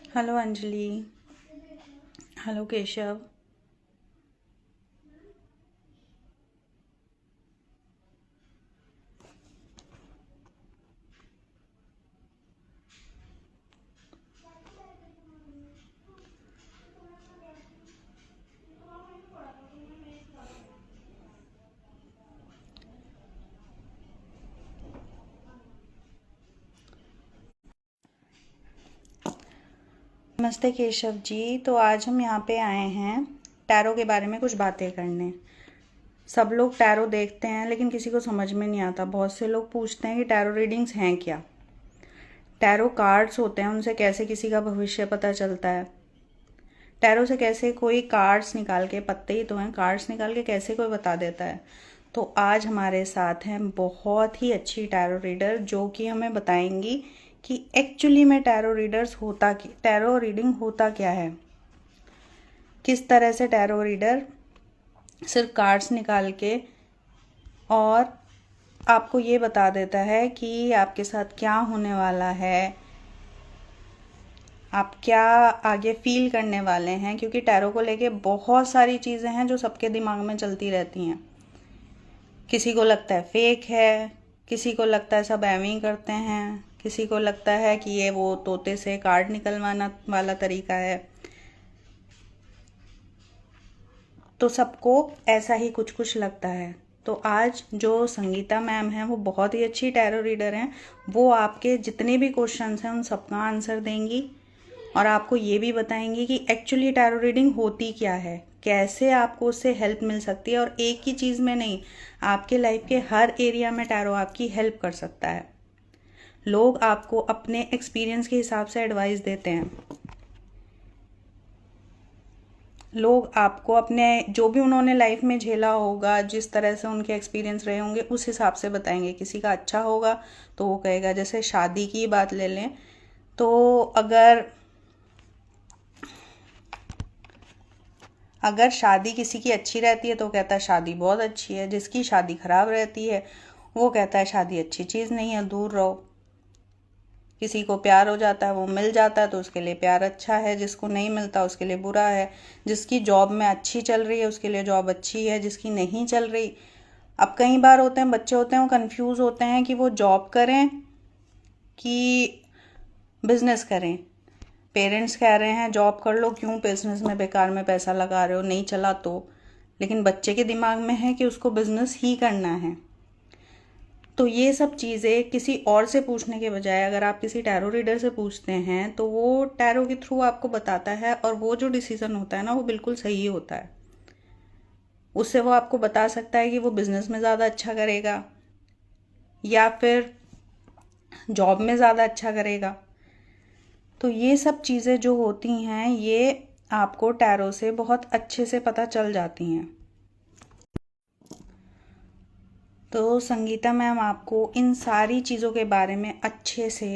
Hello Anjali. Hello Keshav. नमस्ते केशव जी। तो आज हम यहाँ पे आए हैं टैरो के बारे में कुछ बातें करने। सब लोग टैरो देखते हैं लेकिन किसी को समझ में नहीं आता। बहुत से लोग पूछते हैं कि टैरो रीडिंग्स हैं क्या। टैरो कार्ड्स होते हैं, उनसे कैसे किसी का भविष्य पता चलता है। टैरो से कैसे कोई कार्ड्स निकाल के, पत्ते ही तो हैं, कार्ड्स निकाल के कैसे कोई बता देता है। तो आज हमारे साथ हैं बहुत ही अच्छी टैरो रीडर जो कि हमें बताएंगी कि एक्चुअली में टैरो रीडिंग होता क्या है। किस तरह से टैरो रीडर सिर्फ कार्ड्स निकाल के और आपको ये बता देता है कि आपके साथ क्या होने वाला है, आप क्या आगे फील करने वाले हैं। क्योंकि टैरो को लेके बहुत सारी चीज़ें हैं जो सबके दिमाग में चलती रहती हैं। किसी को लगता है फेक है, किसी को लगता है सब ऐਵੇਂ ही करते हैं, किसी को लगता है कि ये वो तोते से कार्ड निकलवाना वाला तरीका है। तो सबको ऐसा ही कुछ कुछ लगता है। तो आज जो संगीता मैम हैं वो बहुत ही अच्छी टैरो रीडर हैं। वो आपके जितने भी क्वेश्चंस हैं उन सबका आंसर देंगी और आपको ये भी बताएंगी कि एक्चुअली टैरो रीडिंग होती क्या है, कैसे आपको उससे हेल्प मिल सकती है। और एक ही चीज़ में नहीं, आपके लाइफ के हर एरिया में टैरो आपकी हेल्प कर सकता है। लोग आपको अपने एक्सपीरियंस के हिसाब से एडवाइस देते हैं। लोग आपको अपने जो भी उन्होंने लाइफ में झेला होगा, जिस तरह से उनके एक्सपीरियंस रहे होंगे, उस हिसाब से बताएंगे। किसी का अच्छा होगा तो वो कहेगा, जैसे शादी की बात ले लें तो अगर अगर शादी किसी की अच्छी रहती है तो कहता है शादी बहुत अच्छी है। जिसकी शादी खराब रहती है वो कहता है शादी अच्छी चीज़ नहीं है, दूर रहो। किसी को प्यार हो जाता है, वो मिल जाता है तो उसके लिए प्यार अच्छा है, जिसको नहीं मिलता उसके लिए बुरा है। जिसकी जॉब में अच्छी चल रही है उसके लिए जॉब अच्छी है, जिसकी नहीं चल रही। अब कई बार होते हैं, बच्चे होते हैं, वो कंफ्यूज होते हैं कि वो जॉब करें कि बिजनेस करें। पेरेंट्स कह रहे हैं जॉब कर लो, क्यों बिजनेस में बेकार में पैसा लगा रहे हो, नहीं चला तो। लेकिन बच्चे के दिमाग में है कि उसको बिजनेस ही करना है। तो ये सब चीज़ें किसी और से पूछने के बजाय अगर आप किसी टैरो रीडर से पूछते हैं तो वो टैरो के थ्रू आपको बताता है, और वो जो डिसीजन होता है ना वो बिल्कुल सही होता है। उससे वो आपको बता सकता है कि वो बिजनेस में ज़्यादा अच्छा करेगा या फिर जॉब में ज़्यादा अच्छा करेगा। तो ये सब चीज़ें जो होती हैं ये आपको टैरो से बहुत अच्छे से पता चल जाती हैं। तो संगीता मैम आपको इन सारी चीज़ों के बारे में अच्छे से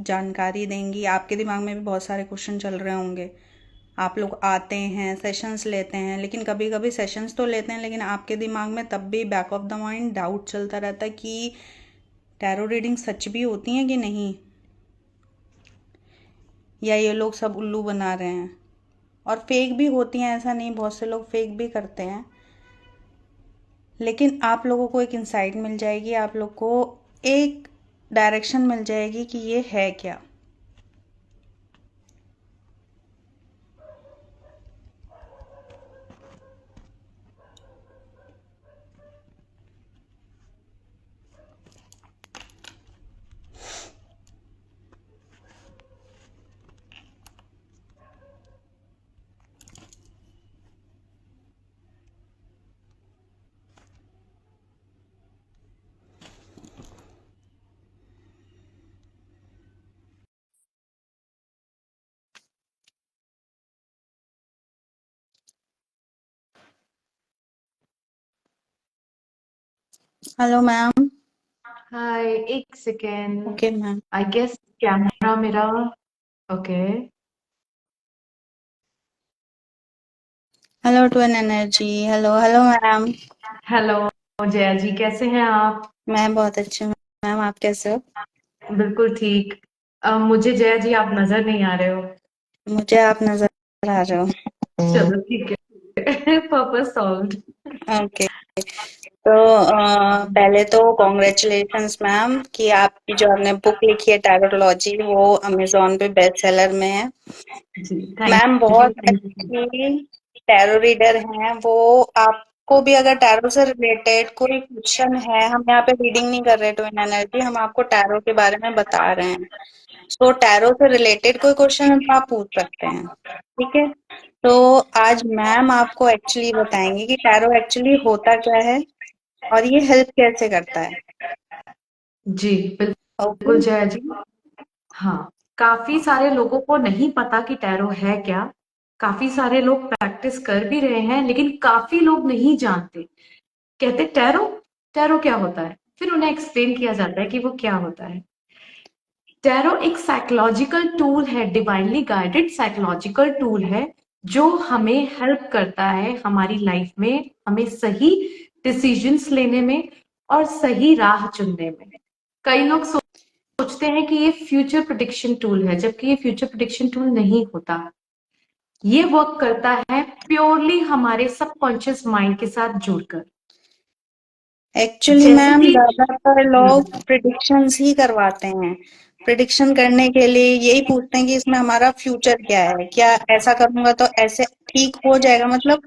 जानकारी देंगी। आपके दिमाग में भी बहुत सारे क्वेश्चन चल रहे होंगे। आप लोग आते हैं, सेशंस लेते हैं, लेकिन कभी कभी सेशंस तो लेते हैं लेकिन आपके दिमाग में तब भी back of the mind doubt चलता रहता है कि टैरो रीडिंग सच भी होती हैं कि नहीं, या ये लोग सब उल्लू बना रहे हैं। और फेक भी होती हैं, ऐसा नहीं, बहुत से लोग फेक भी करते हैं। लेकिन आप लोगों को एक इंसाइट मिल जाएगी, आप लोग को एक डायरेक्शन मिल जाएगी कि ये है क्या। Hello ma'am. हाय, एक second. Okay ma'am. I guess camera मेरा। Okay. Hello to an energy. Hello hello ma'am. Hello Jaya ji, कैसे हैं आप? मैं बहुत अच्छी हूँ मैम, आप कैसे हो? बिल्कुल ठीक। मुझे जया जी आप नजर नहीं आ रहे हो। मुझे आप नजर आ रहे हो। चलो ठीक है। Purpose solved. ओके। तो पहले तो कॉन्ग्रेचुलेशंस मैम कि आपकी जो आपने बुक लिखी है टैरोलॉजी वो अमेजोन पे बेस्ट सेलर में है। जी मैम थैंक यू बहुत थैंक यू। अच्छी टैरो रीडर हैं वो। आपको भी अगर टैरो से रिलेटेड कोई क्वेश्चन है, हम यहाँ पे रीडिंग नहीं कर रहे ट्विन एनर्जी, हम आपको टैरो के बारे में बता रहे हैं। तो टैरो से रिलेटेड कोई क्वेश्चन है तो आप पूछ सकते हैं, ठीक है। तो आज मैम आपको एक्चुअली बताएंगे कि टैरो एक्चुअली होता क्या है और ये हेल्प कैसे करता है। जी ओके। बिल्कुल जया जी। हाँ, काफी सारे लोगों को नहीं पता कि टैरो है क्या। काफी सारे लोग प्रैक्टिस कर भी रहे हैं लेकिन काफी लोग नहीं जानते। कहते टैरो, टैरो क्या होता है, फिर उन्हें एक्सप्लेन किया जाता है कि वो क्या होता है। टैरो एक साइकोलॉजिकल टूल है, डिवाइनली गाइडेड साइकोलॉजिकल टूल है जो हमें हेल्प करता है हमारी लाइफ में, हमें सही डिसीजंस लेने में और सही राह चुनने में। कई लोग सोचते हैं कि ये फ्यूचर प्रेडिक्शन टूल है, जबकि ये फ्यूचर प्रेडिक्शन टूल नहीं होता। ये वर्क करता है प्योरली हमारे सबकॉन्शियस माइंड के साथ जुड़कर। एक्चुअली जैसे मैम कि ज्यादातर लोग प्रिडिक्शंस ही करवाते हैं। प्रिडिक्शन करने के लिए यही पूछते हैं कि इसमें हमारा फ्यूचर क्या है, क्या ऐसा करूंगा तो ऐसे ठीक हो जाएगा। मतलब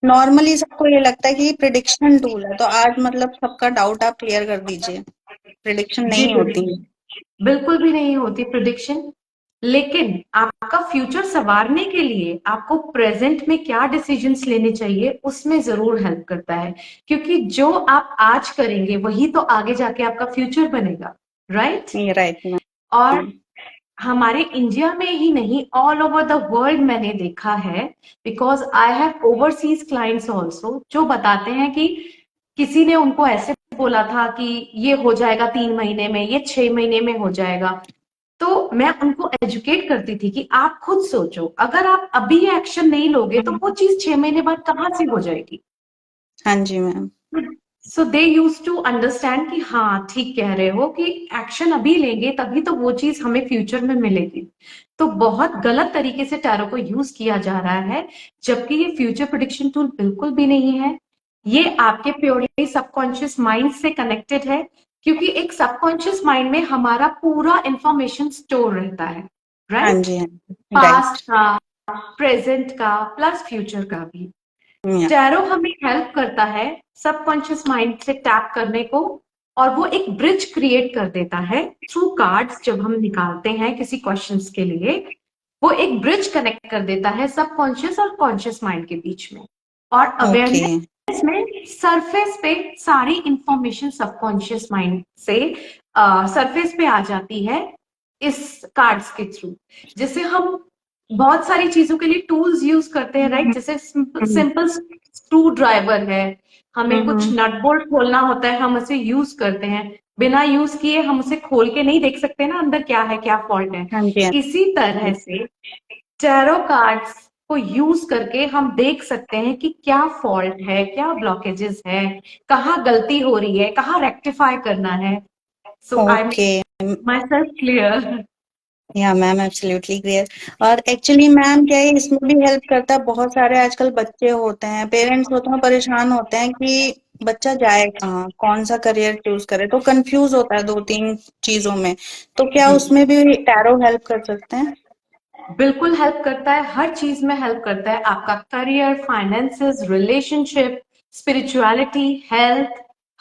नॉर्मली सबको ये लगता है कि ये प्रिडिक्शन टूल है, तो आज मतलब सबका डाउट आप क्लियर कर दीजिए। प्रिडिक्शन जी नहीं होती। बिल्कुल, बिल्कुल भी नहीं होती प्रिडिक्शन। लेकिन आपका फ्यूचर संवारने के लिए आपको प्रेजेंट में क्या डिसीजंस लेने चाहिए उसमें जरूर हेल्प करता है। क्योंकि जो आप आज करेंगे वही तो आगे जाके आपका फ्यूचर बनेगा, राइट। ये राइट और मैम। हमारे इंडिया में ही नहीं, ऑल ओवर द वर्ल्ड मैंने देखा है, because I have overseas clients also जो बताते हैं कि किसी ने उनको ऐसे बोला था कि ये हो जाएगा 3 महीने में, ये 6 महीने में हो जाएगा। तो मैं उनको एजुकेट करती थी कि आप खुद सोचो, अगर आप अभी एक्शन नहीं लोगे तो वो चीज 6 महीने बाद कहाँ से हो जाएगी। हाँ जी ma'am. So they use to understand कि हाँ ठीक कह रहे हो, कि एक्शन अभी लेंगे तभी तो वो चीज हमें फ्यूचर में मिलेगी। तो बहुत गलत तरीके से टैरो को यूज किया जा रहा है, जबकि ये फ्यूचर प्रेडिक्शन टूल बिल्कुल भी नहीं है। ये आपके प्योरली सबकॉन्शियस माइंड से कनेक्टेड है, क्योंकि एक सबकॉन्शियस माइंड में हमारा पूरा इंफॉर्मेशन स्टोर रहता है, हाँ राइट। जी हाँ जी पास्ट राइट। का, प्रेजेंट का, प्लस फ्यूचर का भी। या टैरो हमें हेल्प करता है सबकॉन्शियस माइंड से टैप करने को, और वो एक ब्रिज क्रिएट कर देता है थ्रू कार्ड्स। जब हम निकालते हैं किसी क्वेश्चंस के लिए, वो एक ब्रिज कनेक्ट कर देता है सबकॉन्शियस और कॉन्शियस माइंड के बीच में। और ओके। अवेयरनेस में सरफेस पे सारी इंफॉर्मेशन सबकॉन्शियस माइंड से सरफेस पे आ जाती है इस कार्ड्स के थ्रू। जैसे हम बहुत सारी चीजों के लिए टूल्स यूज करते हैं, राइट। जैसे सिंपल स्क्रू ड्राइवर है, हमें कुछ हम्म। नट बोल्ट खोलना होता है, हम उसे यूज करते हैं। बिना यूज किए हम उसे खोल के नहीं देख सकते ना अंदर क्या है, क्या फॉल्ट है। हाँ जी हाँ इसी तरह जी। से टैरो कार्ड्स को यूज करके हम देख सकते हैं कि क्या फॉल्ट है, क्या ब्लॉकेजेस है, कहाँ गलती हो रही है, कहाँ रेक्टिफाई करना है। So I okay. Make my self clear. Yeah ma'am absolutely clear. और एक्चुअली मैम क्या है, इसमें भी हेल्प करता है। बहुत सारे आजकल बच्चे होते हैं, पेरेंट्स होते हैं, परेशान होते हैं कि बच्चा जाए कहाँ, कौन सा करियर चूज करे, तो कंफ्यूज होता है दो तीन चीजों में। तो क्या जी उसमें भी टैरो हेल्प कर सकते हैं। बिल्कुल हेल्प करता है, हर चीज में हेल्प करता है। आपका career, finances, relationship, spirituality, health,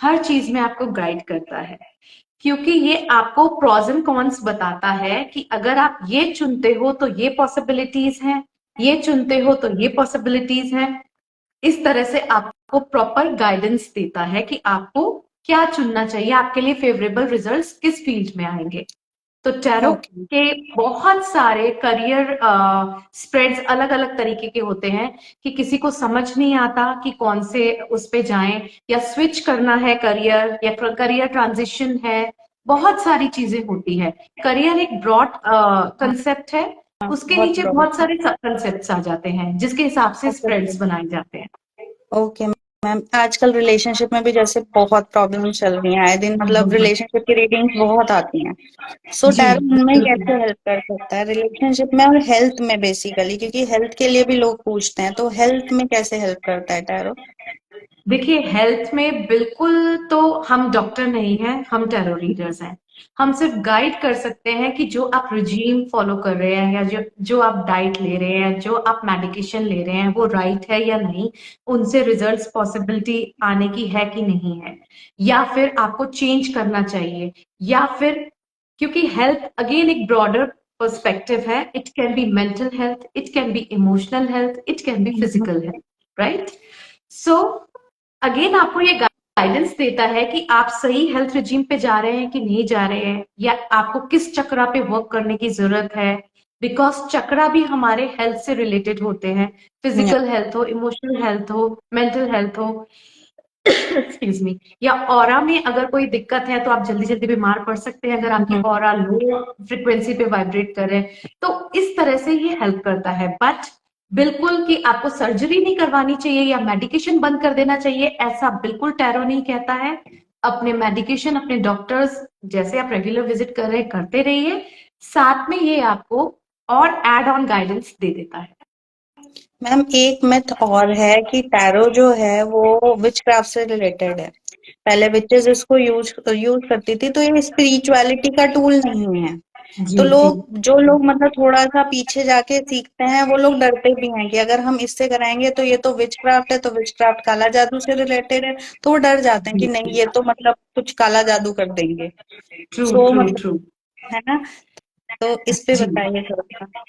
हर चीज में आपको गाइड करता है। क्योंकि ये आपको प्रोज एंड कॉन्स बताता है कि अगर आप ये चुनते हो तो ये पॉसिबिलिटीज हैं, ये चुनते हो तो ये पॉसिबिलिटीज हैं। इस तरह से आपको प्रॉपर गाइडेंस देता है कि आपको क्या चुनना चाहिए, आपके लिए फेवरेबल रिजल्ट्स किस फील्ड में आएंगे। तो टैरो ओके। के बहुत सारे करियर स्प्रेड्स अलग अलग तरीके के होते हैं, कि किसी को समझ नहीं आता कि कौन से उस पे जाएं, या स्विच करना है करियर, या करियर ट्रांजिशन है। बहुत सारी चीजें होती है। करियर एक ब्रॉड हाँ, कंसेप्ट है, उसके बहुत नीचे ब्रॉड बहुत है। सारे सब कंसेप्ट्स आ जाते हैं जिसके हिसाब से ओके। स्प्रेड्स बनाए जाते हैं। ओके। मैम आजकल रिलेशनशिप में भी जैसे बहुत प्रॉब्लम चल रही हैं, आए दिन मतलब हम्म। रिलेशनशिप की रीडिंग्स बहुत आती हैं। सो जी टैरो उनमें बिल्कुल। कैसे हेल्प कर सकता है रिलेशनशिप में और हेल्थ में बेसिकली, क्योंकि हेल्थ के लिए भी लोग पूछते हैं, तो हेल्थ में कैसे हेल्प करता है टैरो? देखिए हेल्थ में बिल्कुल तो हम डॉक्टर नहीं हैं, हम टैरो रीडर्स हैं। हम सिर्फ गाइड कर सकते हैं कि जो आप रिजीम फॉलो कर रहे हैं या जो जो आप डाइट ले रहे हैं, जो आप मेडिकेशन ले रहे हैं वो राइट है या नहीं, उनसे रिजल्ट्स पॉसिबिलिटी आने की है कि नहीं है, या फिर आपको चेंज करना चाहिए, या फिर क्योंकि हेल्थ अगेन एक ब्रॉडर पर्सपेक्टिव है। It can be mental health, it can be emotional health, it can be physical health, right? So again आपको ये गाइडेंस देता है कि आप सही हेल्थ रिजीम पे जा रहे हैं कि नहीं जा रहे हैं, या आपको किस चक्रा पे वर्क करने की जरूरत है। बिकॉज चक्रा भी हमारे हेल्थ से रिलेटेड होते हैं, फिजिकल हेल्थ हो, इमोशनल हेल्थ हो, मेंटल हेल्थ हो, एक्सक्यूज मी, या ऑरा में अगर कोई दिक्कत है तो आप जल्दी जल्दी बीमार पड़ सकते हैं अगर आपकी ऑरा लो फ्रिक्वेंसी पे वाइब्रेट कर रहे हैं। तो इस तरह से ये हेल्प करता है, बट बिल्कुल कि आपको सर्जरी नहीं करवानी चाहिए या मेडिकेशन बंद कर देना चाहिए, ऐसा बिल्कुल टैरो नहीं कहता है। अपने मेडिकेशन, अपने डॉक्टर्स जैसे आप रेगुलर विजिट कर रहे हैं करते रहिए, साथ में ये आपको और एड ऑन गाइडेंस दे देता है। मैम एक मिथ और है कि टैरो जो है वो विच क्राफ्ट से रिलेटेड है। पहले विचेस इसको यूज यूज करती थी, तो ये स्पिरिचुअलिटी का टूल नहीं है। जी तो जी। लोग जो लोग मतलब थोड़ा सा पीछे जाके सीखते हैं, वो लोग डरते भी हैं कि अगर हम इससे कराएंगे तो ये तो विच क्राफ्ट है, तो विच क्राफ्ट काला जादू से रिलेटेड है, तो वो डर जाते हैं कि नहीं ये तो मतलब कुछ काला जादू कर देंगे। ट्रू सो ट्रू मतलब ट्रू। है ना, तो इस पे जी बताइए थोड़ा सा।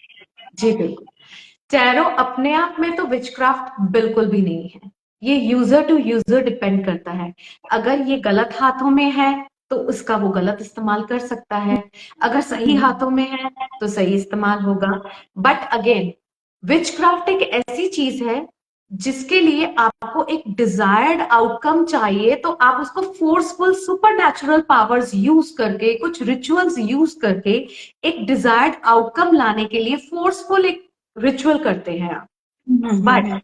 जी बिल्कुल। टैरो अपने आप में तो विचक्राफ्ट बिल्कुल भी नहीं है। ये यूजर टू यूजर डिपेंड करता है। अगर ये गलत हाथों में है तो उसका वो गलत इस्तेमाल कर सकता है, अगर सही हाथों में है तो सही इस्तेमाल होगा। बट अगेन विचक्राफ्ट एक ऐसी चीज है जिसके लिए आपको एक डिजायर्ड आउटकम चाहिए, तो आप उसको forceful super natural powers use करके, कुछ रिचुअल्स यूज करके एक डिजायर्ड आउटकम लाने के लिए फोर्सफुल एक रिचुअल करते हैं आप। But hmm.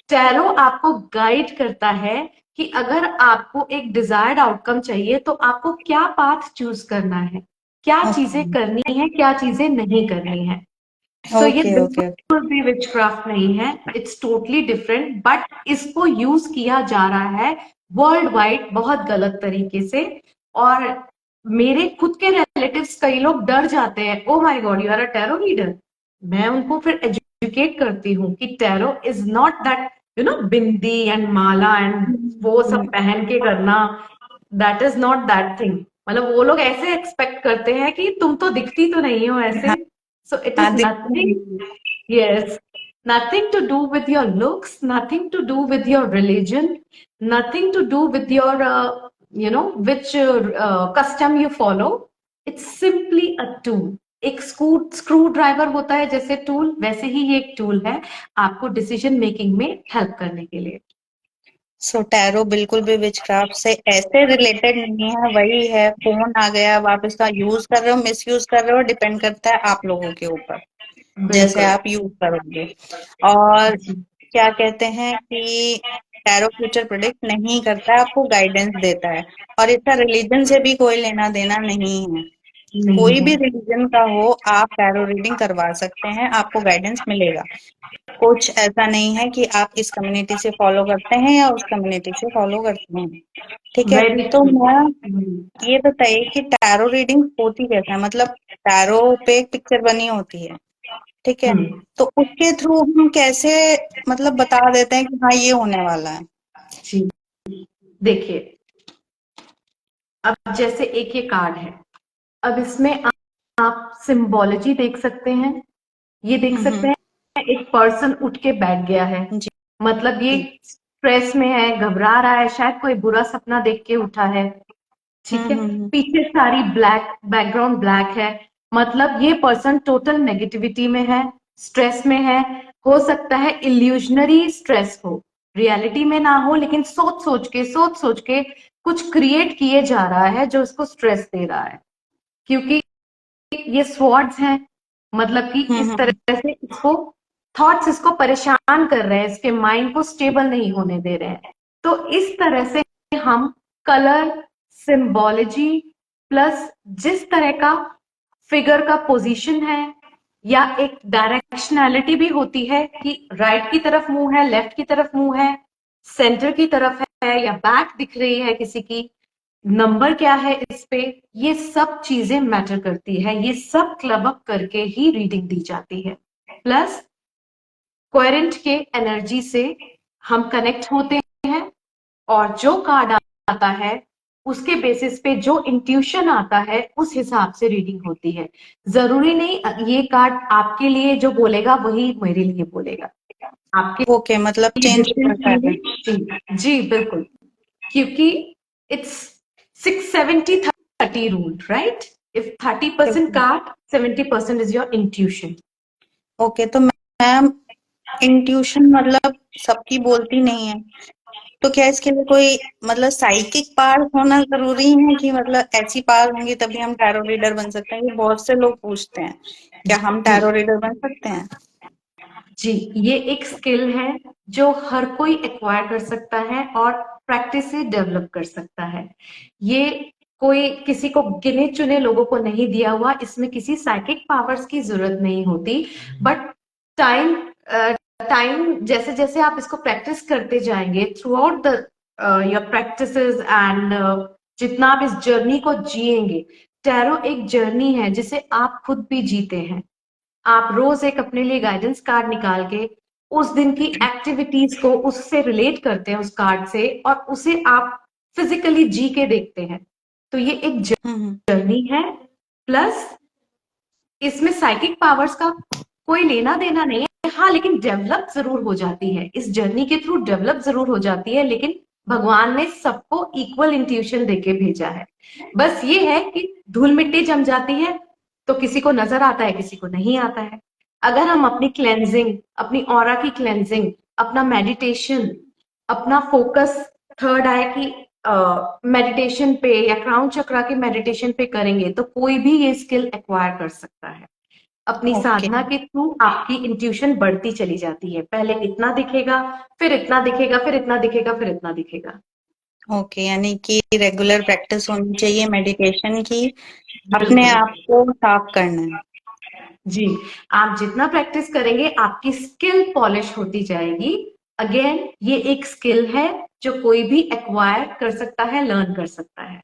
टैरो आपको गाइड करता है कि अगर आपको एक डिजायर्ड आउटकम चाहिए तो आपको क्या पाथ चूज करना है, क्या चीजें करनी है, क्या चीजें नहीं करनी है। सो ये ओके ओके ओके। बिल्कुल भी विचक्राफ्ट नहीं है, इट्स टोटली डिफरेंट। बट इसको यूज किया जा रहा है वर्ल्ड वाइड बहुत गलत तरीके से। और मेरे खुद के रिलेटिव्स कई लोग डर जाते हैं, oh my god you are a tarot reader. मैं उनको फिर एजुकेट करती हूँ कि tarot is not that, you know, bindi and mala and वो सब पहन के करना, that is not that thing. मतलब वो लोग ऐसे एक्सपेक्ट करते हैं कि तुम तो दिखती तो नहीं हो ऐसे। हाँ So it हाँ is दिखती nothing, नहीं yes, nothing to do with your looks, nothing to do with your religion, nothing to do with your, which custom you follow. It's simply a tool. एक स्क्रू ड्राइवर होता है जैसे tool, वैसे ही ये एक tool है आपको डिसीजन मेकिंग में हेल्प करने के लिए। सो टैरो बिल्कुल भी विचक्राफ्ट से ऐसे रिलेटेड नहीं है, वही है फोन आ गया, अब आप इसका यूज कर रहे हो मिस यूज कर रहे हो, डिपेंड करता है आप लोगों के ऊपर जैसे बिल्कुल। आप यूज करोगे। और जी क्या कहते हैं कि टैरो फ्यूचर प्रेडिक्ट नहीं करता है, आपको गाइडेंस देता है। और इसका रिलीजन से भी कोई लेना देना नहीं है। नहीं कोई है। भी रिलीजन का हो, आप टैरो रीडिंग करवा सकते हैं, आपको गाइडेंस मिलेगा। कुछ ऐसा नहीं है कि आप इस कम्युनिटी से फॉलो करते हैं या उस कम्युनिटी से फॉलो करते हैं। ठीक है, वेरी तो ट्रू। मैं ये बताइए कि टैरो रीडिंग होती कैसे है, मतलब टैरो पे एक पिक्चर बनी होती है, ठीक है, हम्म। तो उसके थ्रू हम कैसे मतलब बता देते हैं कि हाँ ये होने वाला है? जी देखिए, अब जैसे एक ये कार्ड है, अब इसमें आप सिंबोलॉजी देख सकते हैं, ये देख सकते हम्म। हैं एक पर्सन उठ के बैठ गया है, जी मतलब ये जी। स्ट्रेस में है, घबरा रहा है, शायद कोई बुरा सपना देख के उठा है। ठीक है, हम्म। पीछे सारी ब्लैक बैकग्राउंड ब्लैक है, मतलब ये पर्सन टोटल नेगेटिविटी में है, स्ट्रेस में है। हो सकता है इल्यूजनरी स्ट्रेस हो, रियलिटी में ना हो, लेकिन सोच सोच के कुछ क्रिएट किए जा रहा है जो इसको स्ट्रेस दे रहा है। क्योंकि ये स्वॉर्ड्स हैं, मतलब कि इस हम्म। तरह से इसको थॉट्स इसको परेशान कर रहे हैं, इसके माइंड को स्टेबल नहीं होने दे रहे हैं। तो इस तरह से हम कलर, सिंबोलॉजी प्लस जिस तरह का फिगर का पोजीशन है या एक डायरेक्शनैलिटी भी होती है कि राइट की तरफ मुंह है, लेफ्ट की तरफ मुंह है, सेंटर की तरफ है या बैक दिख रही है किसी की, नंबर क्या है इस पे, ये सब चीजें मैटर करती है। ये सब क्लब अप करके ही रीडिंग दी जाती है। प्लस कोहेरेंट के एनर्जी से हम कनेक्ट होते हैं और जो कार्ड आता है उसके बेसिस पे जो इंट्यूशन आता है उस हिसाब से रीडिंग होती है। जरूरी नहीं ये कार्ड आपके लिए जो बोलेगा वही मेरे लिए बोलेगा, आपके ओके, मतलब चेंज डिफरेंट करता है। जी जी बिल्कुल, क्योंकि it's 670-30 rule, right? If 30% card, 70% is your intuition. Okay, तो मैम इंट्यूशन मतलब सबकी बोलती नहीं है, तो क्या इसके लिए कोई मतलब साइकिक पावर होना जरूरी है कि मतलब ऐसी पावर होंगी तभी हम टैरो रीडर बन सकते हैं? ये बहुत से लोग पूछते हैं, क्या हम जी टैरो रीडर बन सकते हैं? जी, ये एक स्किल है जो हर कोई एक्वायर कर सकता है और प्रैक्टिस से डेवलप कर सकता है। ये कोई किसी को गिने चुने लोगों को नहीं दिया हुआ, इसमें किसी साइकिक पावर्स की जरूरत नहीं होती। बट टाइम टाइम जैसे जैसे आप इसको प्रैक्टिस करते जाएंगे through out the your practices and जितना आप इस जर्नी को जिएंगे, टैरो एक जर्नी है जिसे आप खुद भी जीते हैं। आप रोज एक अपने लिए गाइडेंस कार्ड निकाल के उस दिन की एक्टिविटीज को उससे रिलेट करते हैं उस कार्ड से, और उसे आप फिजिकली जी के देखते हैं। तो ये एक हम्म। जर्नी है। प्लस इसमें साइकिक पावर्स का कोई लेना देना नहीं है, हाँ, लेकिन डेवलप जरूर हो जाती है इस जर्नी के थ्रू, डेवलप जरूर हो जाती है, लेकिन भगवान ने सबको इक्वल इंट्यूशन देके भेजा है। बस ये है कि धूल मिट्टी जम जाती है तो किसी को नजर आता है, किसी को नहीं आता है। अगर हम अपनी क्लेंजिंग, अपनी ऑरा की क्लेंजिंग, अपना मेडिटेशन, अपना फोकस थर्ड आई की मेडिटेशन पे या क्राउन चक्रा के मेडिटेशन पे करेंगे तो कोई भी ये स्किल एक्वायर कर सकता है। अपनी ओके। साधना के थ्रू आपकी इंट्यूशन बढ़ती चली जाती है। पहले इतना दिखेगा, फिर इतना दिखेगा, फिर इतना दिखेगा, फिर इतना दिखेगा। ओके, यानी कि रेगुलर प्रैक्टिस होनी चाहिए मेडिटेशन की, अपने बिल्कुल आप को साफ करना है। जी, आप जितना प्रैक्टिस करेंगे आपकी स्किल पॉलिश होती जाएगी। अगेन ये एक स्किल है जो कोई भी एक्वायर कर सकता है, लर्न कर सकता है।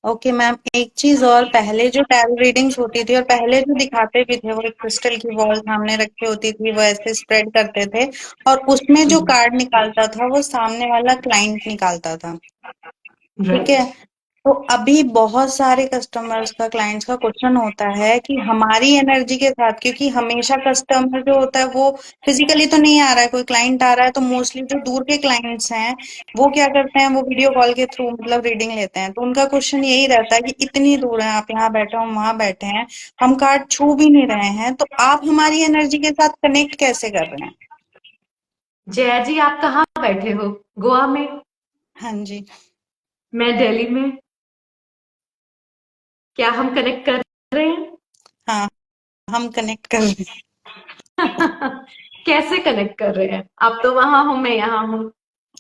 ओके मैम, एक चीज और, पहले जो टैरो रीडिंग्स होती थी और पहले जो दिखाते भी थे, वो एक क्रिस्टल की बॉल सामने रखी होती थी, वो ऐसे स्प्रेड करते थे और उसमें जो कार्ड निकालता था वो सामने वाला क्लाइंट निकालता था। ठीक है, राइट। तो अभी बहुत सारे कस्टमर्स का, क्लाइंट्स का क्वेश्चन होता है कि हमारी एनर्जी के साथ, क्योंकि हमेशा कस्टमर जो होता है वो फिजिकली तो नहीं आ रहा है, कोई क्लाइंट आ रहा है तो मोस्टली जो दूर के क्लाइंट्स हैं वो क्या करते हैं, वो वीडियो कॉल के थ्रू मतलब रीडिंग लेते हैं। तो उनका क्वेश्चन यही रहता है कि इतनी दूर है, आप यहाँ बैठे हो, हम वहां बैठे हैं, हम कार्ड छू भी नहीं रहे हैं, तो आप हमारी एनर्जी के साथ कनेक्ट कैसे कर रहे हैं? जया जी, आप कहाँ बैठे हो? गोवा में? हाँ जी। मैं दिल्ली में। क्या हम कनेक्ट कर रहे हैं? हाँ, हम कनेक्ट कर रहे हैं। कैसे कनेक्ट कर रहे हैं? आप तो वहां हो, मैं यहाँ हूँ।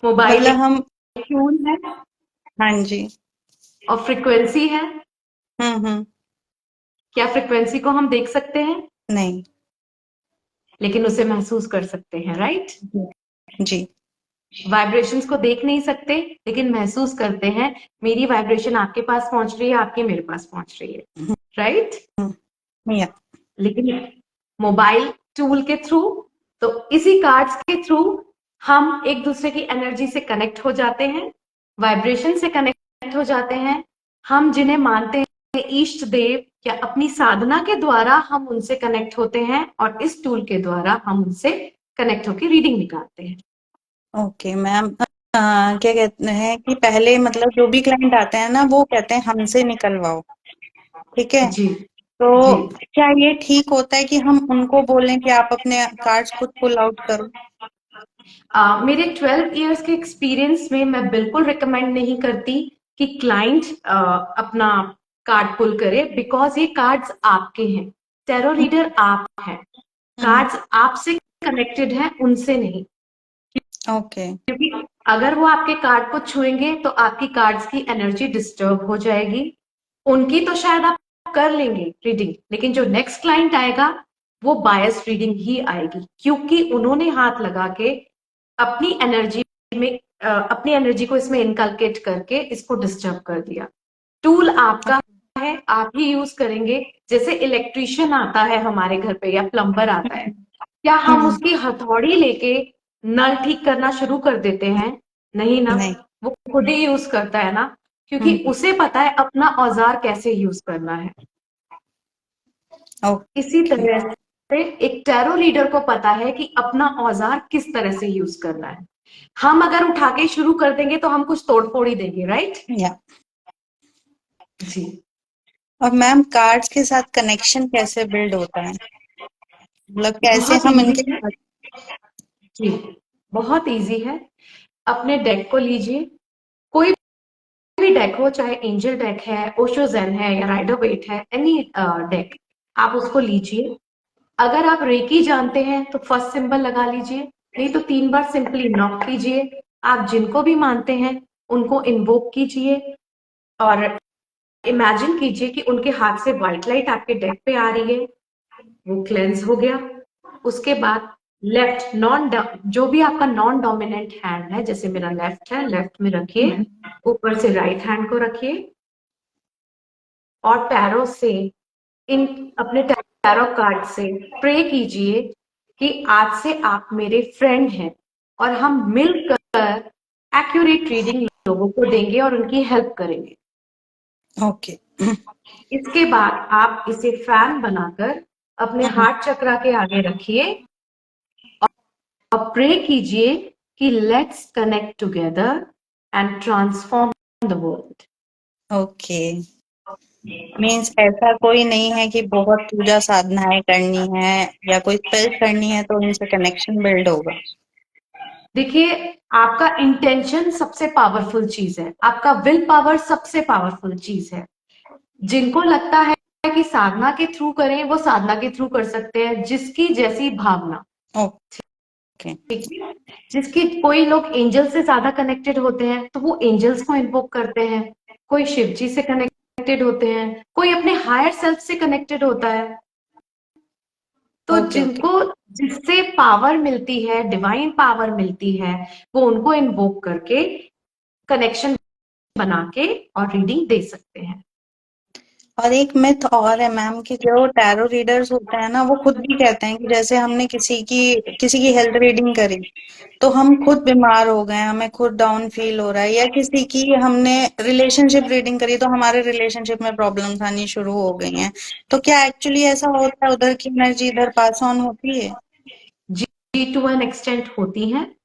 मोबाइल मतलब एक हम, टूल है हाँ जी। और फ्रिक्वेंसी है। हम्म। क्या फ्रिक्वेंसी को हम देख सकते हैं? नहीं। लेकिन उसे महसूस कर सकते हैं, राइट? जी। वाइब्रेशंस को देख नहीं सकते लेकिन महसूस करते हैं। मेरी वाइब्रेशन आपके पास पहुंच रही है, आपकी मेरे पास पहुंच रही है, राइट? या। लेकिन मोबाइल टूल के थ्रू, तो इसी कार्ड्स के थ्रू हम एक दूसरे की एनर्जी से कनेक्ट हो जाते हैं, वाइब्रेशन से कनेक्ट हो जाते हैं। हम जिन्हें मानते हैं इष्ट देव या अपनी साधना के द्वारा हम उनसे कनेक्ट होते हैं और इस टूल के द्वारा हम उनसे कनेक्ट होकर रीडिंग निकालते हैं। ओके मैम, क्या कहते हैं कि पहले मतलब जो भी क्लाइंट आते हैं ना, वो कहते हैं हमसे निकलवाओ। ठीक है, जी तो जी। क्या ये ठीक होता है कि हम उनको बोलें कि आप अपने कार्ड्स खुद पुल आउट करो? मेरे 12 इयर्स के एक्सपीरियंस में मैं बिल्कुल रिकमेंड नहीं करती कि क्लाइंट अपना कार्ड पुल करे, बिकॉज ये कार्ड्स आपके हैं। टैरो रीडर आप हैं, हम्म। कार्ड्स आपसे कनेक्टेड हैं, उनसे नहीं। ओके। क्योंकि अगर वो आपके कार्ड को छुएंगे तो आपकी कार्ड्स की एनर्जी डिस्टर्ब हो जाएगी। उनकी तो शायद आप कर लेंगे रीडिंग, लेकिन जो नेक्स्ट क्लाइंट आएगा वो बायस रीडिंग ही आएगी, क्योंकि उन्होंने हाथ लगा के अपनी एनर्जी में अपनी एनर्जी को इसमें इनकलकेट करके इसको डिस्टर्ब कर दिया। टूल आपका है, आप ही यूज करेंगे। जैसे इलेक्ट्रिशियन आता है हमारे घर पे या प्लम्बर आता है, क्या हम हम्म। उसकी हथौड़ी लेके नल ठीक करना शुरू कर देते हैं? नहीं ना। नहीं। वो खुद ही यूज करता है ना, क्योंकि हम्म। उसे पता है अपना औजार कैसे यूज करना है। इसी ओके। तरह से एक टैरो रीडर को पता है कि अपना औजार किस तरह से यूज करना है। हम अगर उठा के शुरू कर देंगे तो हम कुछ तोड़-फोड़ ही देंगे, राइट? या जी। और मैम कार्ड्स के साथ कनेक्शन कैसे बिल्ड होता है, मतलब कैसे बहुत हम ईज़ी इनके है। साथ। जी, बहुत ईज़ी है। अपने डेक को लीजिए, कोई भी डेक हो, चाहे एंजल डेक है, ओशो ज़ेन है या राइडर वेट है, एनी डेक, आप उसको लीजिए। अगर आप रेकी जानते हैं तो फर्स्ट सिंबल लगा लीजिए, नहीं तो 3 बार सिंपली नॉक कीजिए। आप जिनको भी मानते हैं उनको इन्वोक कीजिए और इमेजिन कीजिए कि उनके हाथ से व्हाइट लाइट आपके डेक पे आ रही है, वो क्लेंस हो गया। उसके बाद लेफ्ट नॉन जो भी आपका नॉन डोमिनेंट हैंड है, जैसे मेरा लेफ्ट है, लेफ्ट में रखिए, ऊपर से राइट हैंड को रखिए और पैरों से इन अपने टैरो कार्ड से प्रे कीजिए कि आज से आप मेरे फ्रेंड हैं और हम मिलकर एक्यूरेट रीडिंग लोगों को देंगे और उनकी हेल्प करेंगे। ओके। इसके बाद आप इसे फैन बनाकर अपने हार्ट चक्रा के आगे रखिए और प्रे कीजिए कि let's connect together and transform the world. Okay, means ऐसा कोई नहीं है कि बहुत पूजा साधनाएं करनी है या कोई स्पेल करनी है तो इनसे कनेक्शन बिल्ड होगा। देखिए, आपका इंटेंशन सबसे पावरफुल चीज है, आपका विल पावर सबसे पावरफुल चीज है। जिनको लगता है कि साधना के थ्रू करें, वो साधना के थ्रू कर सकते हैं, जिसकी जैसी भावना। ओके। ठीक है। जिसकी कोई लोग एंजल से ज्यादा कनेक्टेड होते हैं तो वो एंजल्स को इन्वोक करते हैं, कोई शिव जी से कनेक्टेड होते हैं, कोई अपने हायर सेल्फ से कनेक्टेड होता है। तो ओके। ओके। जिनको जिससे पावर मिलती है, डिवाइन पावर मिलती है, वो उनको इन्वोक करके कनेक्शन बना के और रीडिंग दे सकते हैं। और एक मिथ और है मैम कि जो टैरो रीडर्स होते हैं ना वो खुद भी कहते हैं कि जैसे हमने किसी की हेल्थ रीडिंग करी तो हम खुद बीमार हो गए, हमें खुद डाउन फील हो रहा है, या किसी की हमने रिलेशनशिप रीडिंग करी तो हमारे रिलेशनशिप में प्रॉब्लम्स आनी शुरू हो गई हैं। तो क्या एक्चुअली ऐसा होता है, उधर की एनर्जी इधर पास ऑन होती है? जी, टू एन एक्सटेंट होती हैं।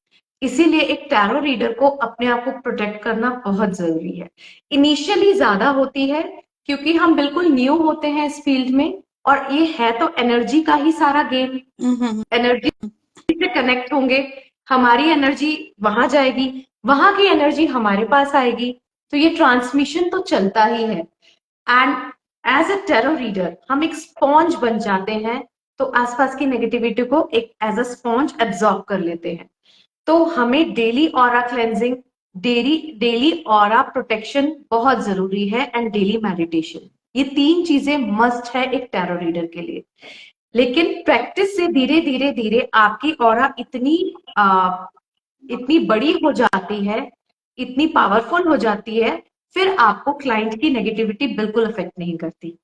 इसीलिए एक टैरो रीडर को अपने आप को प्रोटेक्ट करना बहुत जरूरी है। इनिशियली ज्यादा होती है क्योंकि हम बिल्कुल न्यू होते हैं इस फील्ड में, और ये है तो एनर्जी का ही सारा गेम। हम्म। एनर्जी से कनेक्ट होंगे, हमारी एनर्जी वहां जाएगी, वहां की एनर्जी हमारे पास आएगी, तो ये ट्रांसमिशन तो चलता ही है। And as a tarot reader हम एक स्पॉन्ज बन जाते हैं, तो आसपास की नेगेटिविटी को एक एज अ स्पॉन्ज एब्जॉर्ब कर लेते हैं। तो हमें daily aura cleansing, daily daily aura protection बहुत जरूरी है, एंड डेली मेडिटेशन, ये 3 चीजें मस्ट है एक टैरो रीडर के लिए। लेकिन प्रैक्टिस से धीरे धीरे धीरे आपकी ऑरा इतनी बड़ी हो जाती है, इतनी पावरफुल हो जाती है, फिर आपको क्लाइंट की नेगेटिविटी बिल्कुल अफेक्ट नहीं करती।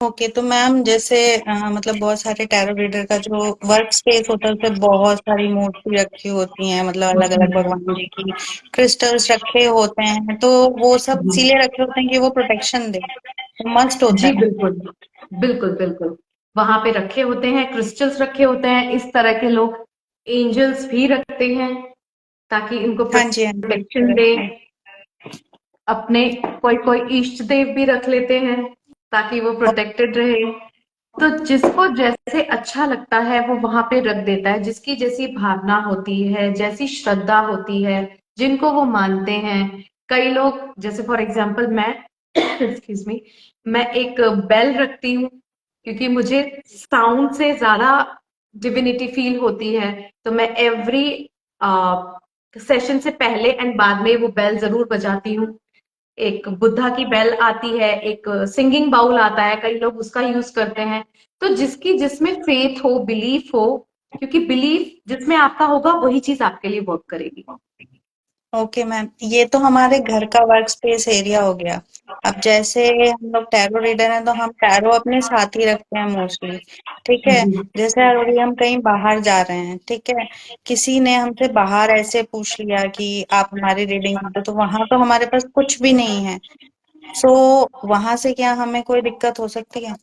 ओके, तो मैम जैसे मतलब बहुत सारे टैरो रीडर का जो वर्क स्पेस होता है उसपे बहुत सारी मूर्ति रखी होती हैं, मतलब अलग अलग भगवान जी की क्रिस्टल्स रखे होते हैं, तो वो सब इसीलिए रखे होते हैं कि वो प्रोटेक्शन दे, तो मस्ट होता जी है। बिल्कुल, बिल्कुल बिल्कुल। वहां पे रखे होते हैं, क्रिस्टल्स रखे होते हैं, इस तरह के लोग एंजल्स भी रखते हैं ताकि इनको हाँ जी, हाँ जी, प्रोटेक्शन दे। correct है। अपने कोई कोई इष्ट देव भी रख लेते हैं ताकि वो प्रोटेक्टेड रहे। तो जिसको जैसे अच्छा लगता है वो वहां पे रख देता है, जिसकी जैसी भावना होती है, जैसी श्रद्धा होती है, जिनको वो मानते हैं। कई लोग, जैसे फॉर एग्जांपल मैं एक्सक्यूज मी, मैं एक बेल रखती हूँ क्योंकि मुझे साउंड से ज्यादा डिविनिटी फील होती है। तो मैं एवरी सेशन से पहले एंड बाद में वो बेल जरूर बजाती हूँ। एक बुद्धा की बेल आती है, एक सिंगिंग बाउल आता है, कई लोग उसका यूज करते हैं। तो जिसकी जिसमें फेथ हो, बिलीफ हो, क्योंकि बिलीफ जिसमें आपका होगा वही चीज आपके लिए वर्क करेगी। ओके मैम, ये तो हमारे घर का वर्क स्पेस एरिया हो गया। अब जैसे हम लोग टैरो रीडर हैं तो हम टैरो अपने साथ ही रखते हैं मोस्टली। ठीक है। जी जैसे अभी हम कहीं बाहर जा रहे हैं, ठीक है, किसी ने हमसे बाहर ऐसे पूछ लिया कि आप हमारी रीडिंग दो, तो वहां तो हमारे पास कुछ भी नहीं है। सो वहां से क्या हमें कोई दिक्कत हो सकती है?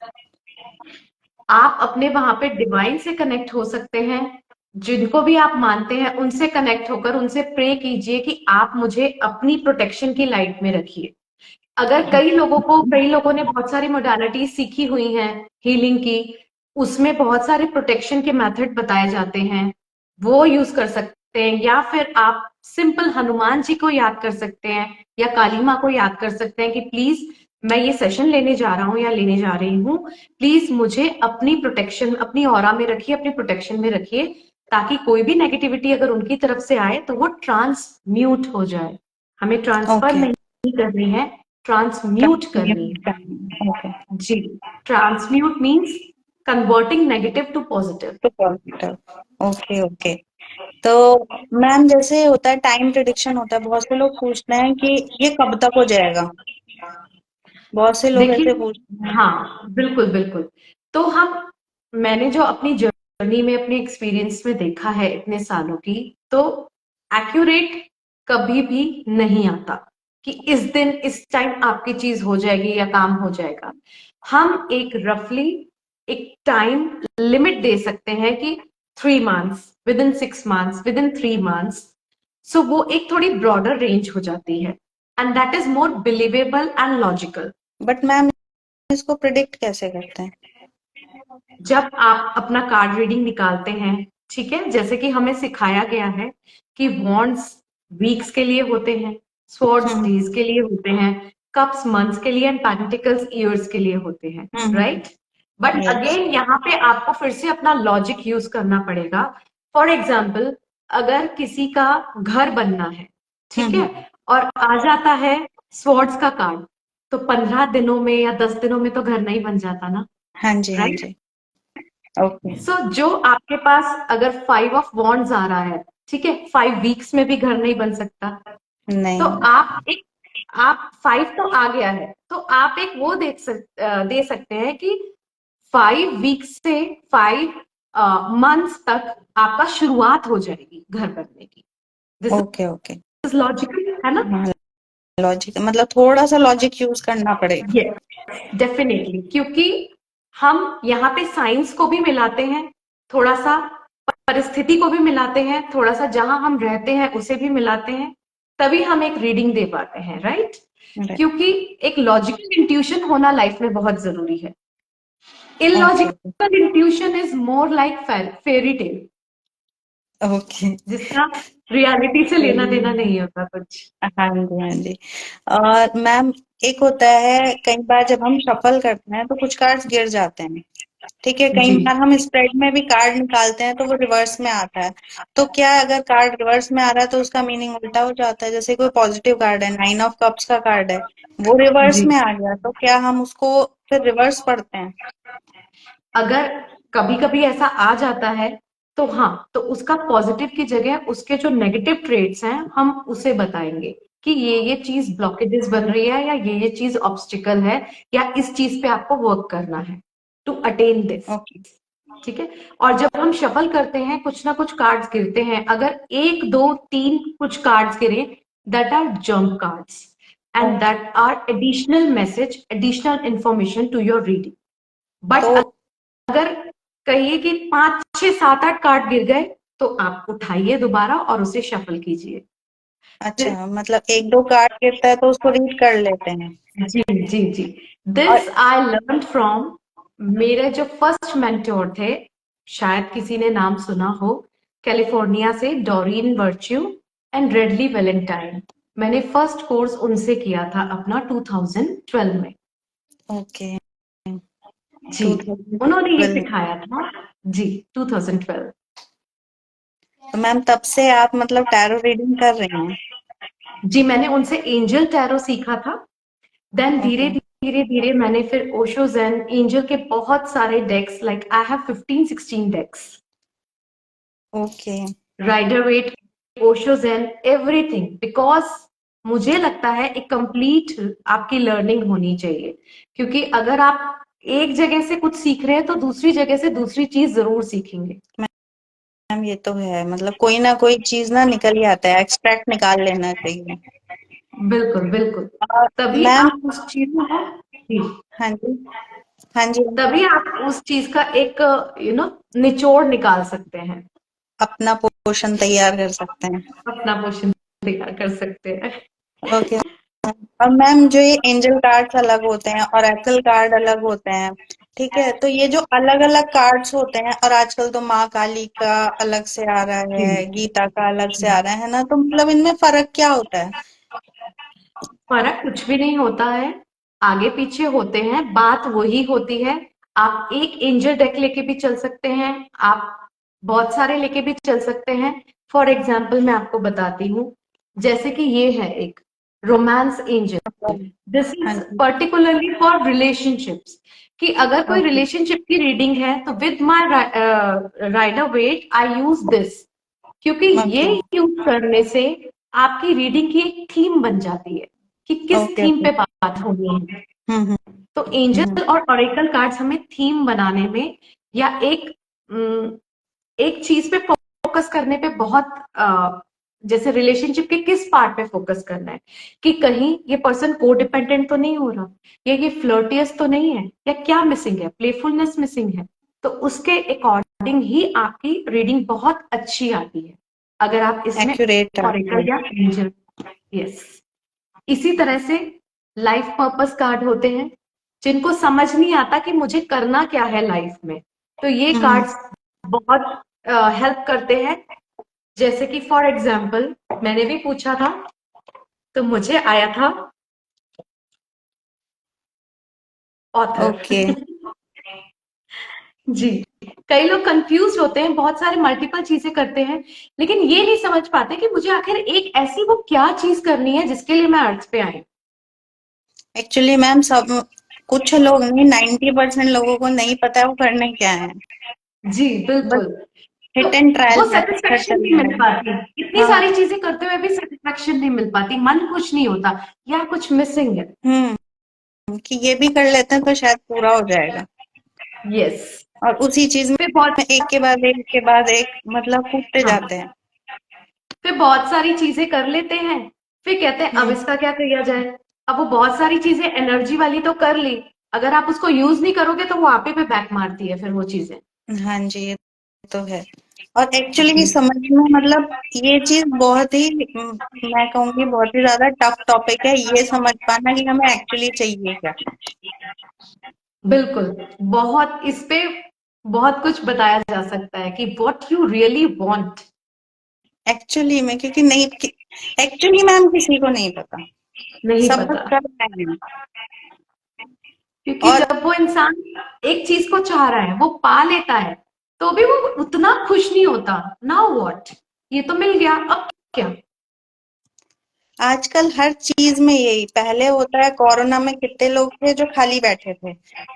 आप अपने वहां पे डिवाइन से कनेक्ट हो सकते हैं। जिनको भी आप मानते हैं उनसे कनेक्ट होकर उनसे प्रे कीजिए कि आप मुझे अपनी प्रोटेक्शन की लाइट में रखिए। अगर कई लोगों ने बहुत सारी मोडालिटी सीखी हुई हैं हीलिंग की, उसमें बहुत सारे प्रोटेक्शन के मेथड बताए जाते हैं, वो यूज कर सकते हैं। या फिर आप सिंपल हनुमान जी को याद कर सकते हैं या काली माँ को याद कर सकते हैं कि प्लीज मैं ये सेशन लेने जा रहा हूँ या लेने जा रही हूँ, प्लीज मुझे अपनी प्रोटेक्शन, अपनी ऑरा में रखिए, अपनी प्रोटेक्शन में रखिए, ताकि कोई भी नेगेटिविटी अगर उनकी तरफ से आए तो वो ट्रांसम्यूट हो जाए। हमें ट्रांसफर ओके। नहीं करनी है, ट्रांसम्यूट करनी ट्रांसम्यूट है। करना, ओके। जी, transmute means converting negative to positive. तो पॉजिटिव। Okay okay. तो मैम, जैसे होता है टाइम प्रिडिक्शन होता है, बहुत से लोग पूछते हैं कि ये कब तक हो जाएगा। बहुत से लोग ऐसे देखिए, पूछते हैं। हाँ बिल्कुल बिल्कुल। तो हम, मैंने जो अपनी जर्नी में, अपने एक्सपीरियंस में देखा है इतने सालों की, तो एक्यूरेट कभी भी नहीं आता कि इस दिन इस टाइम आपकी चीज हो जाएगी या काम हो जाएगा। हम एक रफली एक टाइम लिमिट दे सकते हैं कि 3 months, within 6 months, within 3 months. So वो एक थोड़ी ब्रॉडर रेंज हो जाती है, and that is more believable and logical. But ma'am, इसको प्रिडिक्ट कैसे करते हैं? जब आप अपना कार्ड रीडिंग निकालते हैं, ठीक है, जैसे कि हमें सिखाया गया है कि वॉन्ड्स वीक्स के लिए होते हैं, स्वॉर्ड्स हम्म डेज के लिए होते हैं, कप्स मंथ्स के लिए, एंड पेंटिकल्स ईयर्स के लिए होते हैं, हम्म। राइट। But yes. अगेन यहाँ पे आपको फिर से अपना लॉजिक यूज करना पड़ेगा। फॉर एग्जाम्पल, अगर किसी का घर बनना है, ठीक है, हम्म। और आ जाता है स्वॉर्ड्स का कार्ड, तो 15 दिनों में या 10 दिनों में तो घर नहीं बन जाता ना, हाँ जी, हाँ राइट। जी। ओके। सो जो आपके पास अगर 5 ऑफ वॉन्ड्स आ रहा है, ठीक है, 5 वीक्स में भी घर नहीं बन सकता। तो नहीं। आप 5 तो आ गया है, तो आप एक वो दे सकते हैं कि 5 वीक्स से 5 मंथ्स तक आपका शुरुआत हो जाएगी घर बनने की। This okay okay. Is logical, है ना। हाँ, लॉजिक मतलब थोड़ा सा लॉजिक यूज करना पड़ेगा। यस, डेफिनेटली, क्योंकि हम यहाँ पे साइंस को भी मिलाते हैं, थोड़ा सा परिस्थिति को भी मिलाते हैं, थोड़ा सा जहां हम रहते हैं उसे भी मिलाते हैं, तभी हम एक रीडिंग दे पाते हैं, राइट। क्योंकि एक लॉजिकल इंट्यूशन होना लाइफ में बहुत जरूरी है। Okay okay illogical intuition is more like fairy tale, okay. जिसका रियलिटी से लेना देना नहीं होता कुछ। हाँ जी, हाँ जी। और मैम, एक होता है कई बार जब हम शफल करते हैं तो कुछ कार्ड्स गिर जाते हैं। ठीक है, कई जी, बार हम स्प्रेड में भी कार्ड निकालते हैं तो वो रिवर्स में आता है। तो क्या अगर कार्ड रिवर्स में आ रहा है तो उसका मीनिंग उल्टा हो जाता है? जैसे कोई पॉजिटिव कार्ड है, 9 ऑफ कप्स का कार्ड है, वो रिवर्स जी। में आ गया, तो क्या हम उसको फिर रिवर्स पढ़ते हैं? अगर कभी कभी ऐसा आ जाता है, तो हाँ, तो उसका पॉजिटिव की जगह उसके जो नेगेटिव ट्रेड्स हैं हम उसे बताएंगे कि ये चीज ब्लॉकेजेस बन रही है, या ये चीज ऑब्स्टिकल है, या इस चीज पे आपको वर्क करना है टू अटेन दिस। ओके ठीक है। और जब हम शफल करते हैं, कुछ ना कुछ कार्ड्स गिरते हैं, अगर 1 2 3 कुछ कार्ड्स गिरे, that are jump cards, and okay. That are additional message, additional information to your reading. तो बट अगर कहिए कि 5 6 7 8 कार्ड गिर गए, तो आप उठाइए दोबारा और उसे शफल कीजिए। अच्छा, मतलब एक दो कार्ड गिरता है तो उसको रीड कर लेते हैं। जी जी जी। और दिस आई लर्न फ्रॉम मेरे जो फर्स्ट मेंटोर थे, शायद किसी ने नाम सुना हो, कैलिफोर्निया से डॉरिन वर्च्यू एंड रेडली वैलेंटाइन। मैंने फर्स्ट कोर्स उनसे किया था अपना 2012 में। ओके। जी, उन्होंने ये 2012 में। सिखाया था। जी, 2012। तो मैम तब से आप मतलब टैरो रीडिंग कर रही हैं? जी, मैंने उनसे एंजल टैरो सीखा था। Then okay. धीरे-धीरे मैंने फिर ओशो ज़ेन एंजल के बहुत सारे decks, like I have 15-16 decks, okay. Rider Waite, Osho Zen, everything, because मुझे लगता है एक कंप्लीट आपकी लर्निंग होनी चाहिए। क्योंकि अगर आप एक जगह से कुछ सीख रहे हैं तो दूसरी जगह से दूसरी चीज़ ज़रूर सीखेंगे। मैम ये तो है, मतलब कोई ना कोई चीज ना निकल ही आता है, एक्सट्रैक्ट निकाल लेना चाहिए। बिल्कुल, बिल्कुल। और तभी मैम, आप उस चीज़ को जी, हाँ जी, हाँ जी, तभी आप उस चीज़ का एक निचोड़ निकाल सकते हैं, अपना पोर्शन तैयार कर सकते हैं। अपना पोर्शन तैयार कर सकते हैं। ओके। और मैम जो ये एंजल कार्ड्स अलग होते हैं और एक्ल कार्ड अलग होते हैं, ठीक है, तो ये जो अलग अलग कार्ड्स होते हैं, और आजकल तो माँ काली का अलग से आ रहा जी, है, गीता का अलग से जी। आ रहा है ना, तो मतलब इनमें फर्क क्या होता है? फ़र्क कुछ भी नहीं होता है, आगे-पीछे होते हैं, बात वही होती है। आप एक एंजल डेक लेके भी चल सकते हैं, आप बहुत सारे लेके भी चल सकते हैं। फॉर एग्ज़ाम्पल मैं आपको बताती हूँ, जैसे कि ये है एक रोमांस एंजल, मतलब, दिस हाँ इज़ जी। पर्टिकुलरली फॉर रिलेशनशिप्स, कि अगर कोई ओके। रिलेशनशिप की रीडिंग है तो with my Rider Waite I use this, क्योंकि ये ओके। यूज करने से आपकी रीडिंग की एक थीम बन जाती है कि किस ओके। Theme okay. पे बात होनी है। हम्म। तो हम्म। एंजल और ऑरेकल कार्ड्स हमें थीम बनाने में या अम, एक चीज पे फोकस करने पे बहुत जैसे रिलेशनशिप के किस पार्ट पे फोकस करना है, कि कहीं ये पर्सन को डिपेंडेंट तो नहीं हो रहा, या ये फ्लर्टियस तो नहीं है, या क्या मिसिंग है, प्लेफुलनेस मिसिंग है। तो उसके अकॉर्डिंग ही आपकी रीडिंग बहुत अच्छी आती है, अगर आप इसमें एक्यूरेट आती है। ऑरेकल या एंजल। यस, इसी तरह से लाइफ पर्पस कार्ड होते हैं, जिनको समझ नहीं आता कि मुझे करना क्या है लाइफ में, तो ये हम्म। कार्ड्स बहुत हेल्प करते हैं। जैसे कि फॉर एग्जाम्पल मैंने भी पूछा था, तो मुझे आया था ऑथर। ओके। जी, कई लोग कंफ्यूज होते हैं, बहुत सारे मल्टीपल चीजें करते हैं, लेकिन ये नहीं समझ पाते कि मुझे आखिर एक ऐसी वो क्या चीज करनी है जिसके लिए मैं अर्थ पे आई। एक्चुअली मैम सब, कुछ लोग नहीं, 90% लोगों को नहीं पता है वो करने क्या है। जी, बस बिल्कुल। तो हिट एंड ट्रायल वो मेथड सेटिस्फेक्शन चल नहीं रहा मिल है। पाती, इतनी हाँ। सारी चीजें करते हुए भी सेटिस्फेक्शन नहीं मिल पाती, मन खुश नहीं होता, या कुछ मिसिंग है। कि ये भी कर लेते हैं तो शायद पूरा हो जाएगा, यस। और उसी चीज फिर में एक के बाद एक के बाद एक मतलब कूदते हाँ, जाते हैं। फिर बहुत सारी चीजें कर लेते हैं, फिर कहते हैं अब हम्म। इसका क्या किया जाए। अब वो बहुत सारी चीजें एनर्जी वाली तो कर ली, अगर आप उसको यूज नहीं करोगे तो वो आप ही पे बैक मारती है फिर वो चीजें। हाँ जी, ये तो है। और एक्चुअली समझ में मतलब ये चीज बहुत ही मैं कहूँगी बहुत ही ज्यादा टफ टॉपिक है, ये समझ पाना कि हमें एक्चुअली चाहिए क्या। बिल्कुल, बहुत इस पे बहुत कुछ बताया जा सकता है कि what you really want. Actually में क्योंकि नहीं, एक्चुअली मैम किसी को नहीं पता, नहीं सब बस पता, कर रहे हैं। क्योंकि और जब वो इंसान एक चीज को चाह रहा है, वो पा लेता है, तो भी वो उतना खुश नहीं होता। नाउ व्हाट, ये तो मिल गया, अब क्या। आजकल हर चीज में यही, पहले होता है कोरोना में कितने लोग थे जो खाली बैठे थे,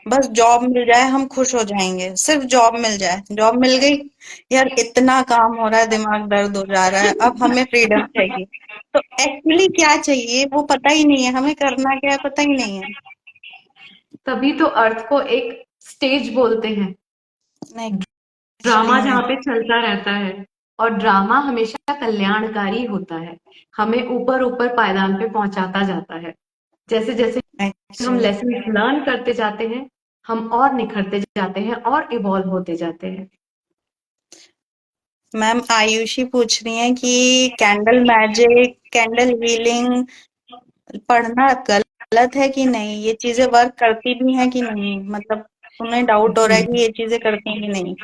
बस जॉब मिल जाए हम खुश हो जाएंगे, सिर्फ जॉब मिल जाए, जॉब मिल गई, यार इतना काम हो रहा है, दिमाग दर्द हो जा रहा है, अब हमें फ्रीडम चाहिए। तो एक्चुअली क्या चाहिए वो पता ही नहीं है, हमें करना क्या है पता ही नहीं है। तभी तो अर्थ को एक स्टेज बोलते हैं, ड्रामा एक्चुअली में। जहाँ पे चलता रहता है, और ड्रामा हमेशा कल्याणकारी होता है, हमें ऊपर ऊपर पायदान पे पहुंचाता जाता है। जैसे जैसे हम एक्चुअली लेसन लर्न करते जाते हैं, हम और निखरते जाते हैं और इवॉल्व होते जाते हैं। मैम आयुषी पूछ रही है कि कैंडल मैजिक, कैंडल हीलिंग पढ़ना गलत है कि नहीं, ये चीजें वर्क करती भी हैं कि नहीं, मतलब उन्हें डाउट हो रहा है कि जी, ये चीजें करती हैं कि नहीं।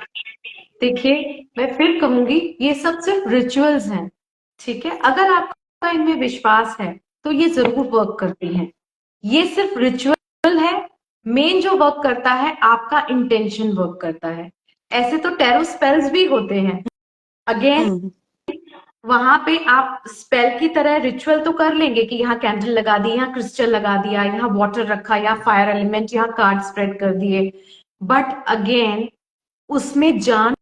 देखिए, मैं फिर कहूंगी, ये सब सिर्फ रिचुअल्स हैं, ठीक है, अगर आपका इनमें विश्वास है तो ये जरूर वर्क करती हैं। ये सिर्फ रिचुअल है, मेन जो वर्क करता है आपका इंटेंशन वर्क करता है। ऐसे तो टैरो स्पेल्स भी होते हैं, अगेन हम्म। वहां पे आप स्पेल की तरह रिचुअल तो कर लेंगे कि यहाँ कैंडल लगा दी, यहाँ क्रिस्टल लगा दिया, यहाँ वाटर रखा, यहाँ फायर एलिमेंट, यहाँ कार्ड स्प्रेड कर दिए, बट अगेन उसमें जान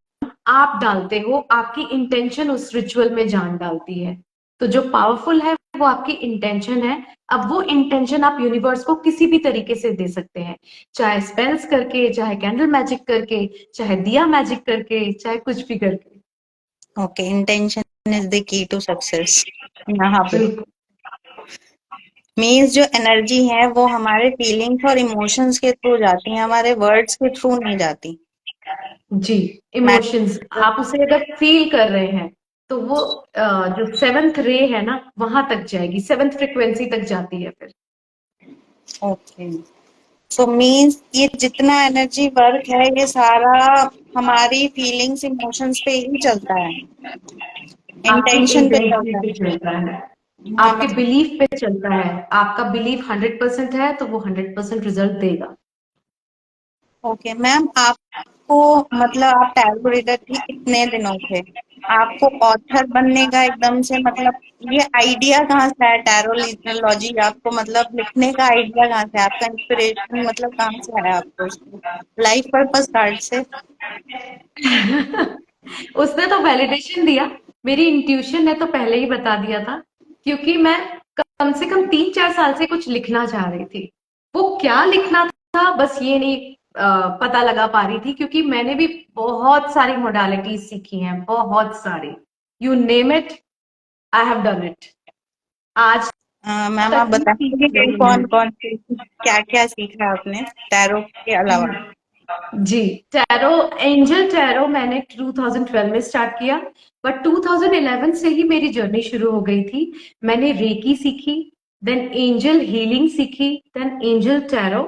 आप डालते हो, आपकी इंटेंशन उस रिचुअल में जान डालती है। तो जो पावरफुल है वो आपकी इंटेंशन है। अब वो इंटेंशन आप यूनिवर्स को किसी भी तरीके से दे सकते हैं, चाहे स्पेल्स करके, चाहे कैंडल मैजिक करके, चाहे दिया मैजिक करके, चाहे कुछ भी करके। Okay, intention is the key to success. यहाँ पे बिल्कुल। मीन्स जो एनर्जी है वो हमारे फीलिंग्स और इमोशंस के थ्रू जाती है, हमारे वर्ड्स के थ्रू नहीं जाती। जी, इमोशंस आप उसे अगर फील कर रहे हैं तो वो जो सेवंथ रे है ना वहां तक जाएगी, सेवंथ फ्रिक्वेंसी तक जाती है फिर। ओके, सो मीन्स ये जितना एनर्जी वर्क है ये सारा हमारी फीलिंग्स इमोशंस पे ही चलता है, आपकी इंटेंशन पे इंटेंशन चलता पे चलता है, है। मैं आपके मतलब बिलीफ पे चलता है। आपका बिलीफ 100% है तो वो 100% रिजल्ट देगा। ओके मैम, आपको मतलब आप टैरो रीडर थी इतने दिनों से, आपको ऑथर बनने का एकदम से मतलब ये आइडिया कहाँ से आया? टैरोलॉजी आपको मतलब लिखने का आइडिया कहाँ से आया? आपका इंस्पिरेशन मतलब कहाँ से आया आपको उसको? लाइफ पर्पस कार्ड से? उसने तो वैलिडेशन दिया, मेरी इंट्यूशन ने तो पहले ही बता दिया था, क्योंकि मैं कम से कम 3-4 साल से कुछ लिखना चाह रही थी। वो क्या लिखना था बस ये नहीं पता लगा पा रही थी, क्योंकि मैंने भी बहुत सारी मोडालिटीज सीखी हैं, बहुत सारी, you name it I have done it. आज मैम आप तक की बताएंगे कि सीखी कौन है। कौन से क्या क्या सीखा आपने टैरो के अलावा? जी, टैरो, एंजल टैरो मैंने 2012 में स्टार्ट किया, बट 2011 से ही मेरी जर्नी शुरू हो गई थी। मैंने रेकी सीखी, देन एंजल हीलिंग सीखी, then angel tarot,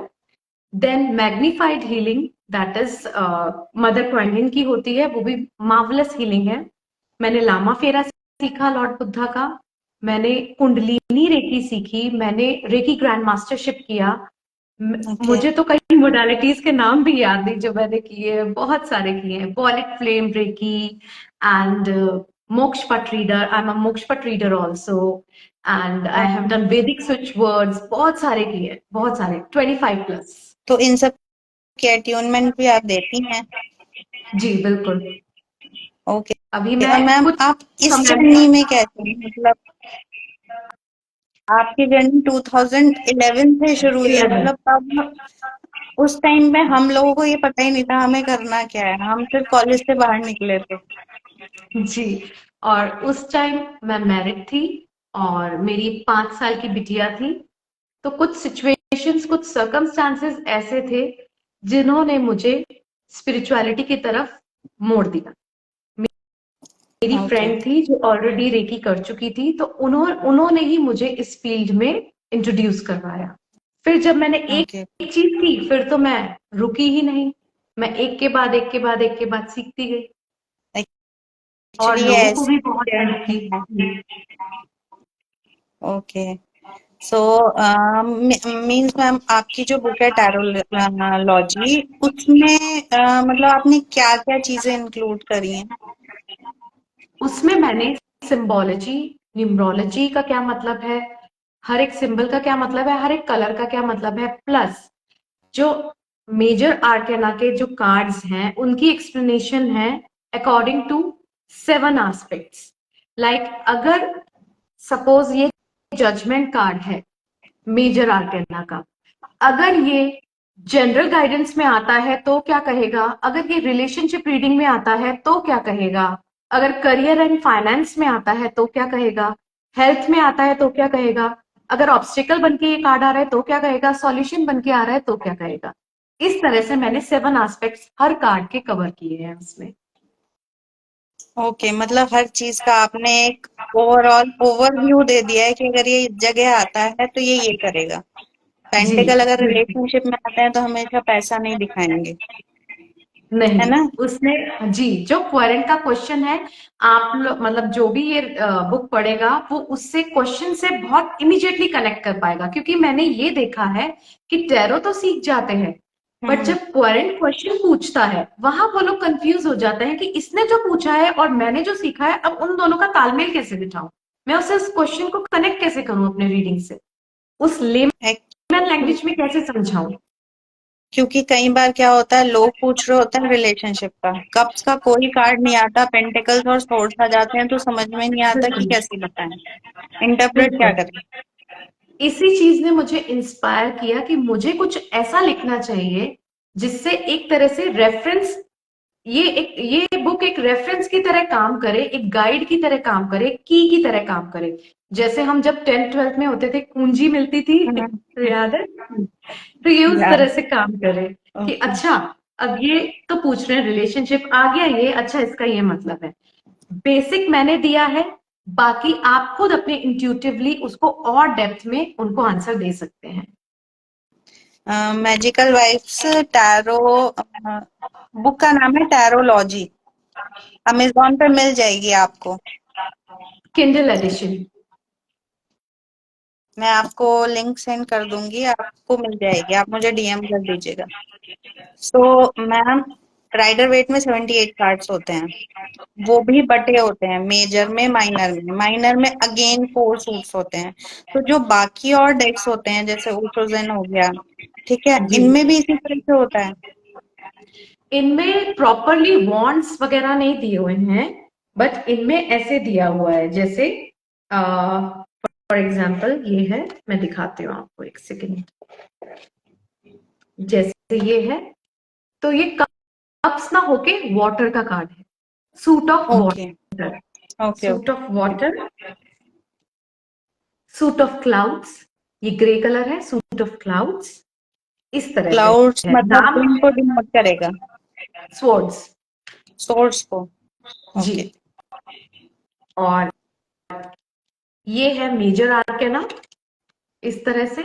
then magnified healing, that is mother Kuan Yin की होती है, वो भी मार्वलस हीलिंग है। मैंने लामा फेरा सीखा लॉर्ड बुद्धा का, मैंने कुंडलिनी रेकी सीखी, मैंने रेकी ग्रैंड मास्टरशिप किया। ओके। मुझे तो कई मोडालिटीज के नाम भी याद नहीं जो मैंने किए, बहुत सारे किए हैं, वॉलेट फ्लेम रेकी एंड मोक्ष पट रीडर, आई एम अ मोक्ष पट reader also, and I have done वैदिक स्विच वर्ड्स, बहुत सारे किए, बहुत सारे, 25+। तो इन सब की अट्यूनमेंट भी आप देती हैं? जी बिल्कुल। अभी ओके, मैं और मैम कुछ आप इस समय जर्नी में कैसे मतलब आपकी जर्नी 2011 से शुरू हुई है 11। मतलब तब उस टाइम में हम लोगों को ये पता ही नहीं था हमें करना क्या है, हम सिर्फ कॉलेज से बाहर निकले थे। जी, और उस टाइम मैं मैरिड थी और मेरी 5 साल की बिटिया थी। तो कुछ सिचुएशंस, कुछ सर्कमस्टांसेस ऐसे थे जिन्होंने मुझे स्पिरिचुअलिटी की तरफ मोड़ दिया। मेरी ओके। फ्रेंड थी जो ऑलरेडी रेकी कर चुकी थी, तो उन्होंने ही मुझे इस फील्ड में इंट्रोड्यूस करवाया। फिर जब मैंने एक ओके। एक चीज की, फिर तो मैं रुकी ही नहीं, मैं एक के बाद एक के बाद एक के बाद सीखती गई और एक्चुअली ये लोगों को ऐसी भी बहुत हेल्प जर्नी है। की। ओके, सो मीन्स मैम आपकी जो बुक है टैरोलॉजी उसमें मतलब आपने क्या क्या चीजें इंक्लूड करी हैं? उसमें मैंने सिंबोलॉजी, न्यूमरोलॉजी का क्या मतलब है, हर एक सिंबल का क्या मतलब है, हर एक कलर का क्या मतलब है, प्लस जो मेजर आर्केना के जो कार्ड्स हैं उनकी एक्सप्लेनेशन है अकॉर्डिंग टू 7 एस्पेक्ट्स। लाइक अगर सपोज ये जजमेंट कार्ड है मेजर आर्केना का, अगर ये जनरल गाइडेंस में आता है तो क्या कहेगा, अगर ये रिलेशनशिप रीडिंग में आता है तो क्या कहेगा, अगर करियर एंड फाइनेंस में आता है तो क्या कहेगा, हेल्थ में आता है तो क्या कहेगा, अगर ऑब्स्टिकल बन के ये कार्ड आ रहा है तो क्या कहेगा, सॉल्यूशन बन के आ रहा है तो क्या कहेगा। इस तरह से मैंने 7 एस्पेक्ट्स हर कार्ड के कवर किए हैं उसमें। ओके, मतलब हर चीज का आपने एक ओवरऑल ओवरव्यू दे दिया है कि अगर ये इस जगह आता है तो ये करेगा। जी पेंटिकल अगर बिल्कुल। रिलेशनशिप में आते हैं तो हमेशा पैसा नहीं दिखाएंगे, है नहीं, ना? उसने, जी, जो क्वेरेंट का क्वेश्चन है, आप लोग मतलब जो भी ये बुक पढ़ेगा वो उससे क्वेश्चन से बहुत इमीडिएटली कनेक्ट कर पाएगा, क्योंकि मैंने ये देखा है कि टैरो तो सीख जाते हैं बट हम्म। जब क्वेरेंट क्वेश्चन पूछता है वहां वो लोग कंफ्यूज हो जाते हैं कि इसने जो पूछा है और मैंने जो सीखा है, अब उन दोनों का तालमेल कैसे बिठाऊं, मैं उसे उस क्वेश्चन को कनेक्ट कैसे करूं अपने रीडिंग से, उस लेमन एक- लैंग्वेज में कैसे समझाऊं। क्योंकि कई बार क्या होता है, लोग पूछ रहे होते हैं रिलेशनशिप का, कप्स का कोई कार्ड नहीं आता, पेंटिकल्स और सोर्ड्स आ जाते हैं, तो समझ में नहीं आता कि बिल्कुल कैसे बताएं, इंटरप्रेट क्या बिल्कुल। करें। इसी चीज ने मुझे इंस्पायर किया कि मुझे कुछ ऐसा लिखना चाहिए जिससे एक तरह से रेफरेंस, ये बुक एक रेफरेंस की तरह काम करे, एक गाइड की तरह काम करे, की तरह काम करे। जैसे हम जब 10th 12th में होते थे कुंजी मिलती थी हम्म। तो याद है, तो ये उस यार। तरह से काम करे कि ओके। अच्छा, अब ये तो पूछ रहे हैं रिलेशनशिप आ गया, ये अच्छा इसका ये मतलब है, बेसिक मैंने दिया है, बाकी आप खुद अपने इंट्यूटिवली उसको और डेप्थ में उनको आंसर दे सकते हैं। मैजिकल वाइफ्स टैरो, बुक का नाम है टैरोलॉजी, अमेजोन पे मिल जाएगी आपको। Kindle edition. मैं आपको लिंक सेंड कर दूंगी, आपको मिल जाएगी, आप मुझे डीएम कर दीजिएगा। सो मैम, राइडर वेट में 78 कार्ड्स होते हैं, वो भी बटे होते हैं, मेजर में, माइनर में अगेन 4 सूट्स होते हैं। तो जो बाकी और डेक्स होते हैं, जैसे ओशोजन हो गया, ठीक है, जी, इनमें भी इसी तरह से होता है। इनमें प्रॉपरली वॉन्ट्स वगैरह नहीं दिए हुए हैं, बट इनमें ऐसे दिया हुआ है जैसे फॉर एग्जाम्पल ये है, मैं दिखाती हूँ आपको एक सेकेंड। जैसे ये है, तो ये कप्स ना होके वाटर का कार्ड है, suit of okay. Water, okay. Suit of water, suit of clouds, ये ग्रे कलर है, सूट ऑफ क्लाउड्स, इस तरह से क्लाउड्स है मतलब नाम। विंड को डिनोट करेगा, स्वर्ड्स। सोर्स को। जी। ओके। और ये है मेजर आर्केना, इस तरह से।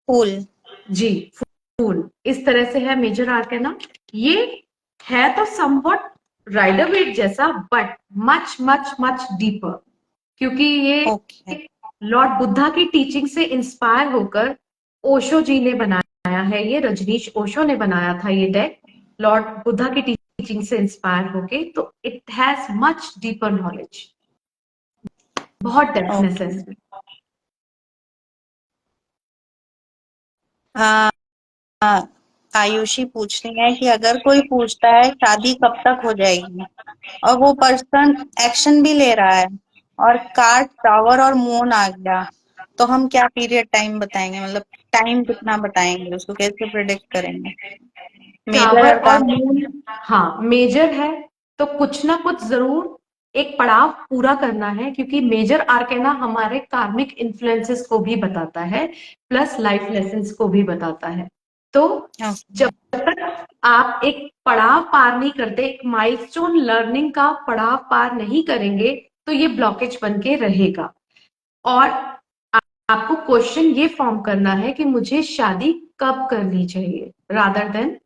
फूल। जी, फूल इस तरह से है मेजर आर्केना। ये है तो समवट राइडर वेट जैसा, but much much much deeper, क्योंकि ओके। ये लॉर्ड बुद्धा की टीचिंग से इंस्पायर होकर ओशो जी ने बनाया है, ये रजनीश ओशो ने बनाया था ये डेक, लॉर्ड बुद्धा की टीचिंग से इंस्पायर होके, तो it has much deeper knowledge, बहुत डेप्थनेस है ओके। इसमें। आ, आयुषी पूछ रही है कि अगर कोई पूछता है शादी कब तक हो जाएगी, और वो पर्सन एक्शन भी ले रहा है, और कार्ड टावर और मून आ गया, तो हम क्या पीरियड टाइम बताएंगे, मतलब टाइम कितना बताएंगे, उसको कैसे प्रिडिक्ट करेंगे। मेजर टावर और अरकान। मून, हाँ मेजर है, तो कुछ ना कुछ जरूर एक पड़ाव पूरा करना है, क्योंकि मेजर आर्केना हमारे कार्मिक इन्फ्लुएंसेस को भी बताता है, प्लस लाइफ लेसन्स को भी बताता है। तो जब तक आप एक पड़ाव पार नहीं करते, एक माइलस्टोन लर्निंग का पड़ाव पार नहीं करेंगे, तो ये ब्लॉकेज बन के रहेगा। और आपको क्वेश्चन ये फॉर्म करना है कि मुझे शादी कब करनी चाहिए, रादर देन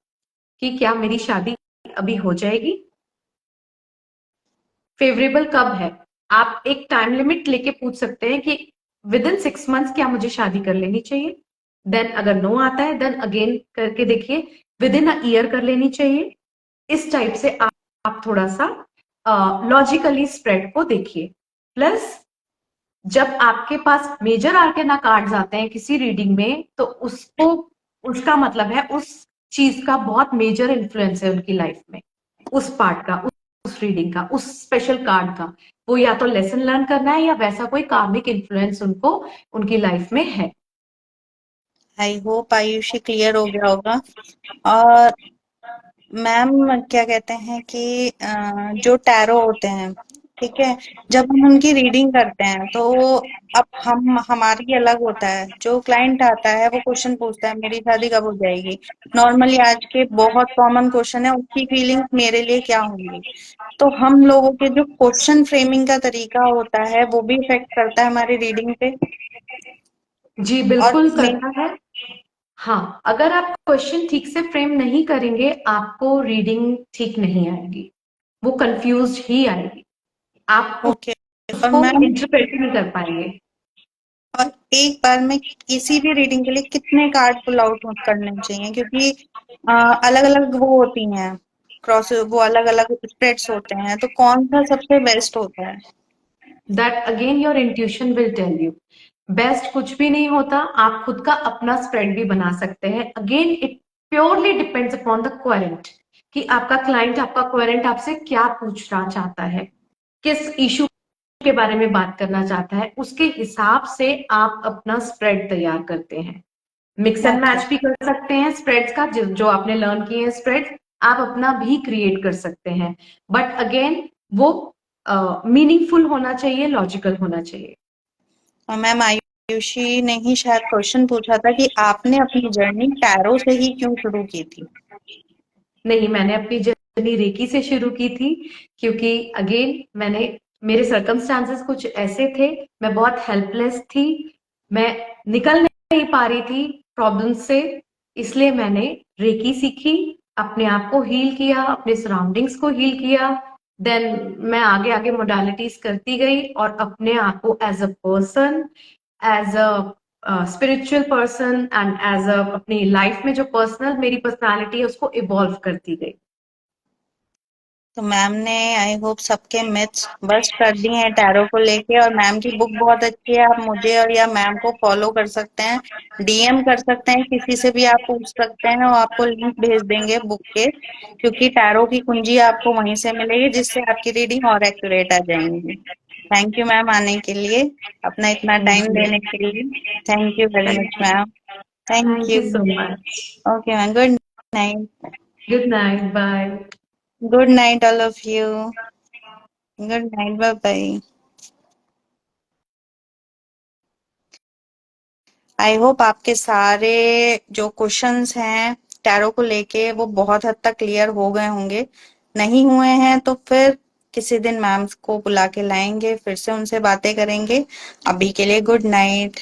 कि क्या मेरी शादी अभी हो जाएगी, फेवरेबल कब है। आप एक टाइम लिमिट लेके पूछ सकते हैं कि विद इन 6 मंथ्स क्या मुझे शादी कर लेनी चाहिए। देन अगर नो आता है, देन अगेन करके देखिए, विद इन अ ईयर कर लेनी चाहिए। इस टाइप से आप थोड़ा सा लॉजिकली स्प्रेड को देखिए। प्लस जब आपके पास मेजर आर्केना कार्ड्स आते हैं किसी रीडिंग में, तो उसको, उसका मतलब है उस चीज का बहुत मेजर इन्फ्लुएंस है उनकी लाइफ में, उस पार्ट का, उस रीडिंग का, उस स्पेशल कार्ड का। वो या तो लेसन लर्न करना है, या वैसा कोई कार्मिक इन्फ्लुएंस उनको उनकी लाइफ में है। आई होप आयुषी क्लियर हो गया होगा। और मैम, क्या कहते हैं कि जो टैरो होते हैं, ठीक है, जब हम उनकी रीडिंग करते हैं तो अब हम हमारी अलग होता है, जो क्लाइंट आता है वो क्वेश्चन पूछता है मेरी शादी कब हो जाएगी, नॉर्मली आज के बहुत कॉमन क्वेश्चन है, उसकी फीलिंग्स मेरे लिए क्या होंगी। तो हम लोगों के जो क्वेश्चन फ्रेमिंग का तरीका होता है वो भी इफेक्ट करता है हमारी रीडिंग पे। जी और बिल्कुल मे करता है। हाँ, अगर आप क्वेश्चन ठीक से फ्रेम नहीं करेंगे, आपको रीडिंग ठीक नहीं आएगी, वो कंफ्यूज ही आएगी, आप ओके। और उसको मैम, इंटरप्रेट नहीं कर पाएंगे। और एक बार में किसी भी रीडिंग के लिए कितने कार्ड पुल आउट करने चाहिए, क्योंकि अलग अलग वो होती हैं क्रॉस, वो अलग अलग स्प्रेड्स होते हैं, तो कौन सा सबसे बेस्ट होता है? That again your intuition will tell you. Best कुछ भी नहीं होता, आप खुद का अपना स्प्रेड भी बना सकते हैं। Again it purely depends upon the querent, कि आपका क्लाइंट, आपका क्वेरेंट आपसे क्या पूछना चाहता है, किस इशू के बारे में बात करना चाहता है, उसके हिसाब से आप अपना स्प्रेड तैयार करते हैं। Mix and okay. मैच भी कर सकते हैं स्प्रेड्स का, जो आपने लर्न किए हैं स्प्रेड्स आप अपना भी क्रिएट कर सकते हैं। बट अगेन वो मीनिंगफुल होना चाहिए, लॉजिकल होना चाहिए। और मैम आयुषी ने ही शायद क्वेश्चन पूछा था कि आपने अपनी जर्नी टैरो से ही क्यों शुरू की थी? नहीं, मैंने अपनी जर्नी रेकी से शुरू की थी, क्योंकि अगेन मेरे सर्कमस्टांसेस कुछ ऐसे थे, मैं बहुत हेल्पलेस थी, मैं निकल नहीं पा रही थी प्रॉब्लम से, इसलिए मैंने रेकी सीखी, अपने आप को हील किया, अपने सराउंडिंग्स को हील किया। देन मैं आगे आगे मोडालिटीज करती गई और अपने आप को as a person, as a spiritual person and as a अपनी लाइफ में जो पर्सनल मेरी पर्सनालिटी है उसको इवॉल्व करती गई। तो मैम ने आई होप सबके मिथ्स बस्ट कर दिए हैं टैरो को लेके, और मैम की बुक बहुत अच्छी है, आप मुझे और या मैम को फॉलो कर सकते हैं, डीएम कर सकते हैं, किसी से भी आप पूछ सकते हैं, वो आपको लिंक भेज देंगे बुक के, क्योंकि टैरो की कुंजी आपको वहीं से मिलेगी, जिससे आपकी रीडिंग और एक्यूरेट आ जाएंगी। थैंक यू मैम आने के लिए, अपना इतना टाइम देने के लिए। Thank you very much ma'am. Thank thank you. You so much. Okay ma'am, good night. Good night, bye. Good night all of you. Good night, bye bye. I hope आपके सारे जो क्वेश्चंस हैं tarot को लेके वो बहुत हद तक क्लियर हो गए होंगे। नहीं हुए हैं तो फिर किसी दिन मैम को बुला के लाएंगे, फिर से उनसे बातें करेंगे। अभी के लिए गुड नाइट।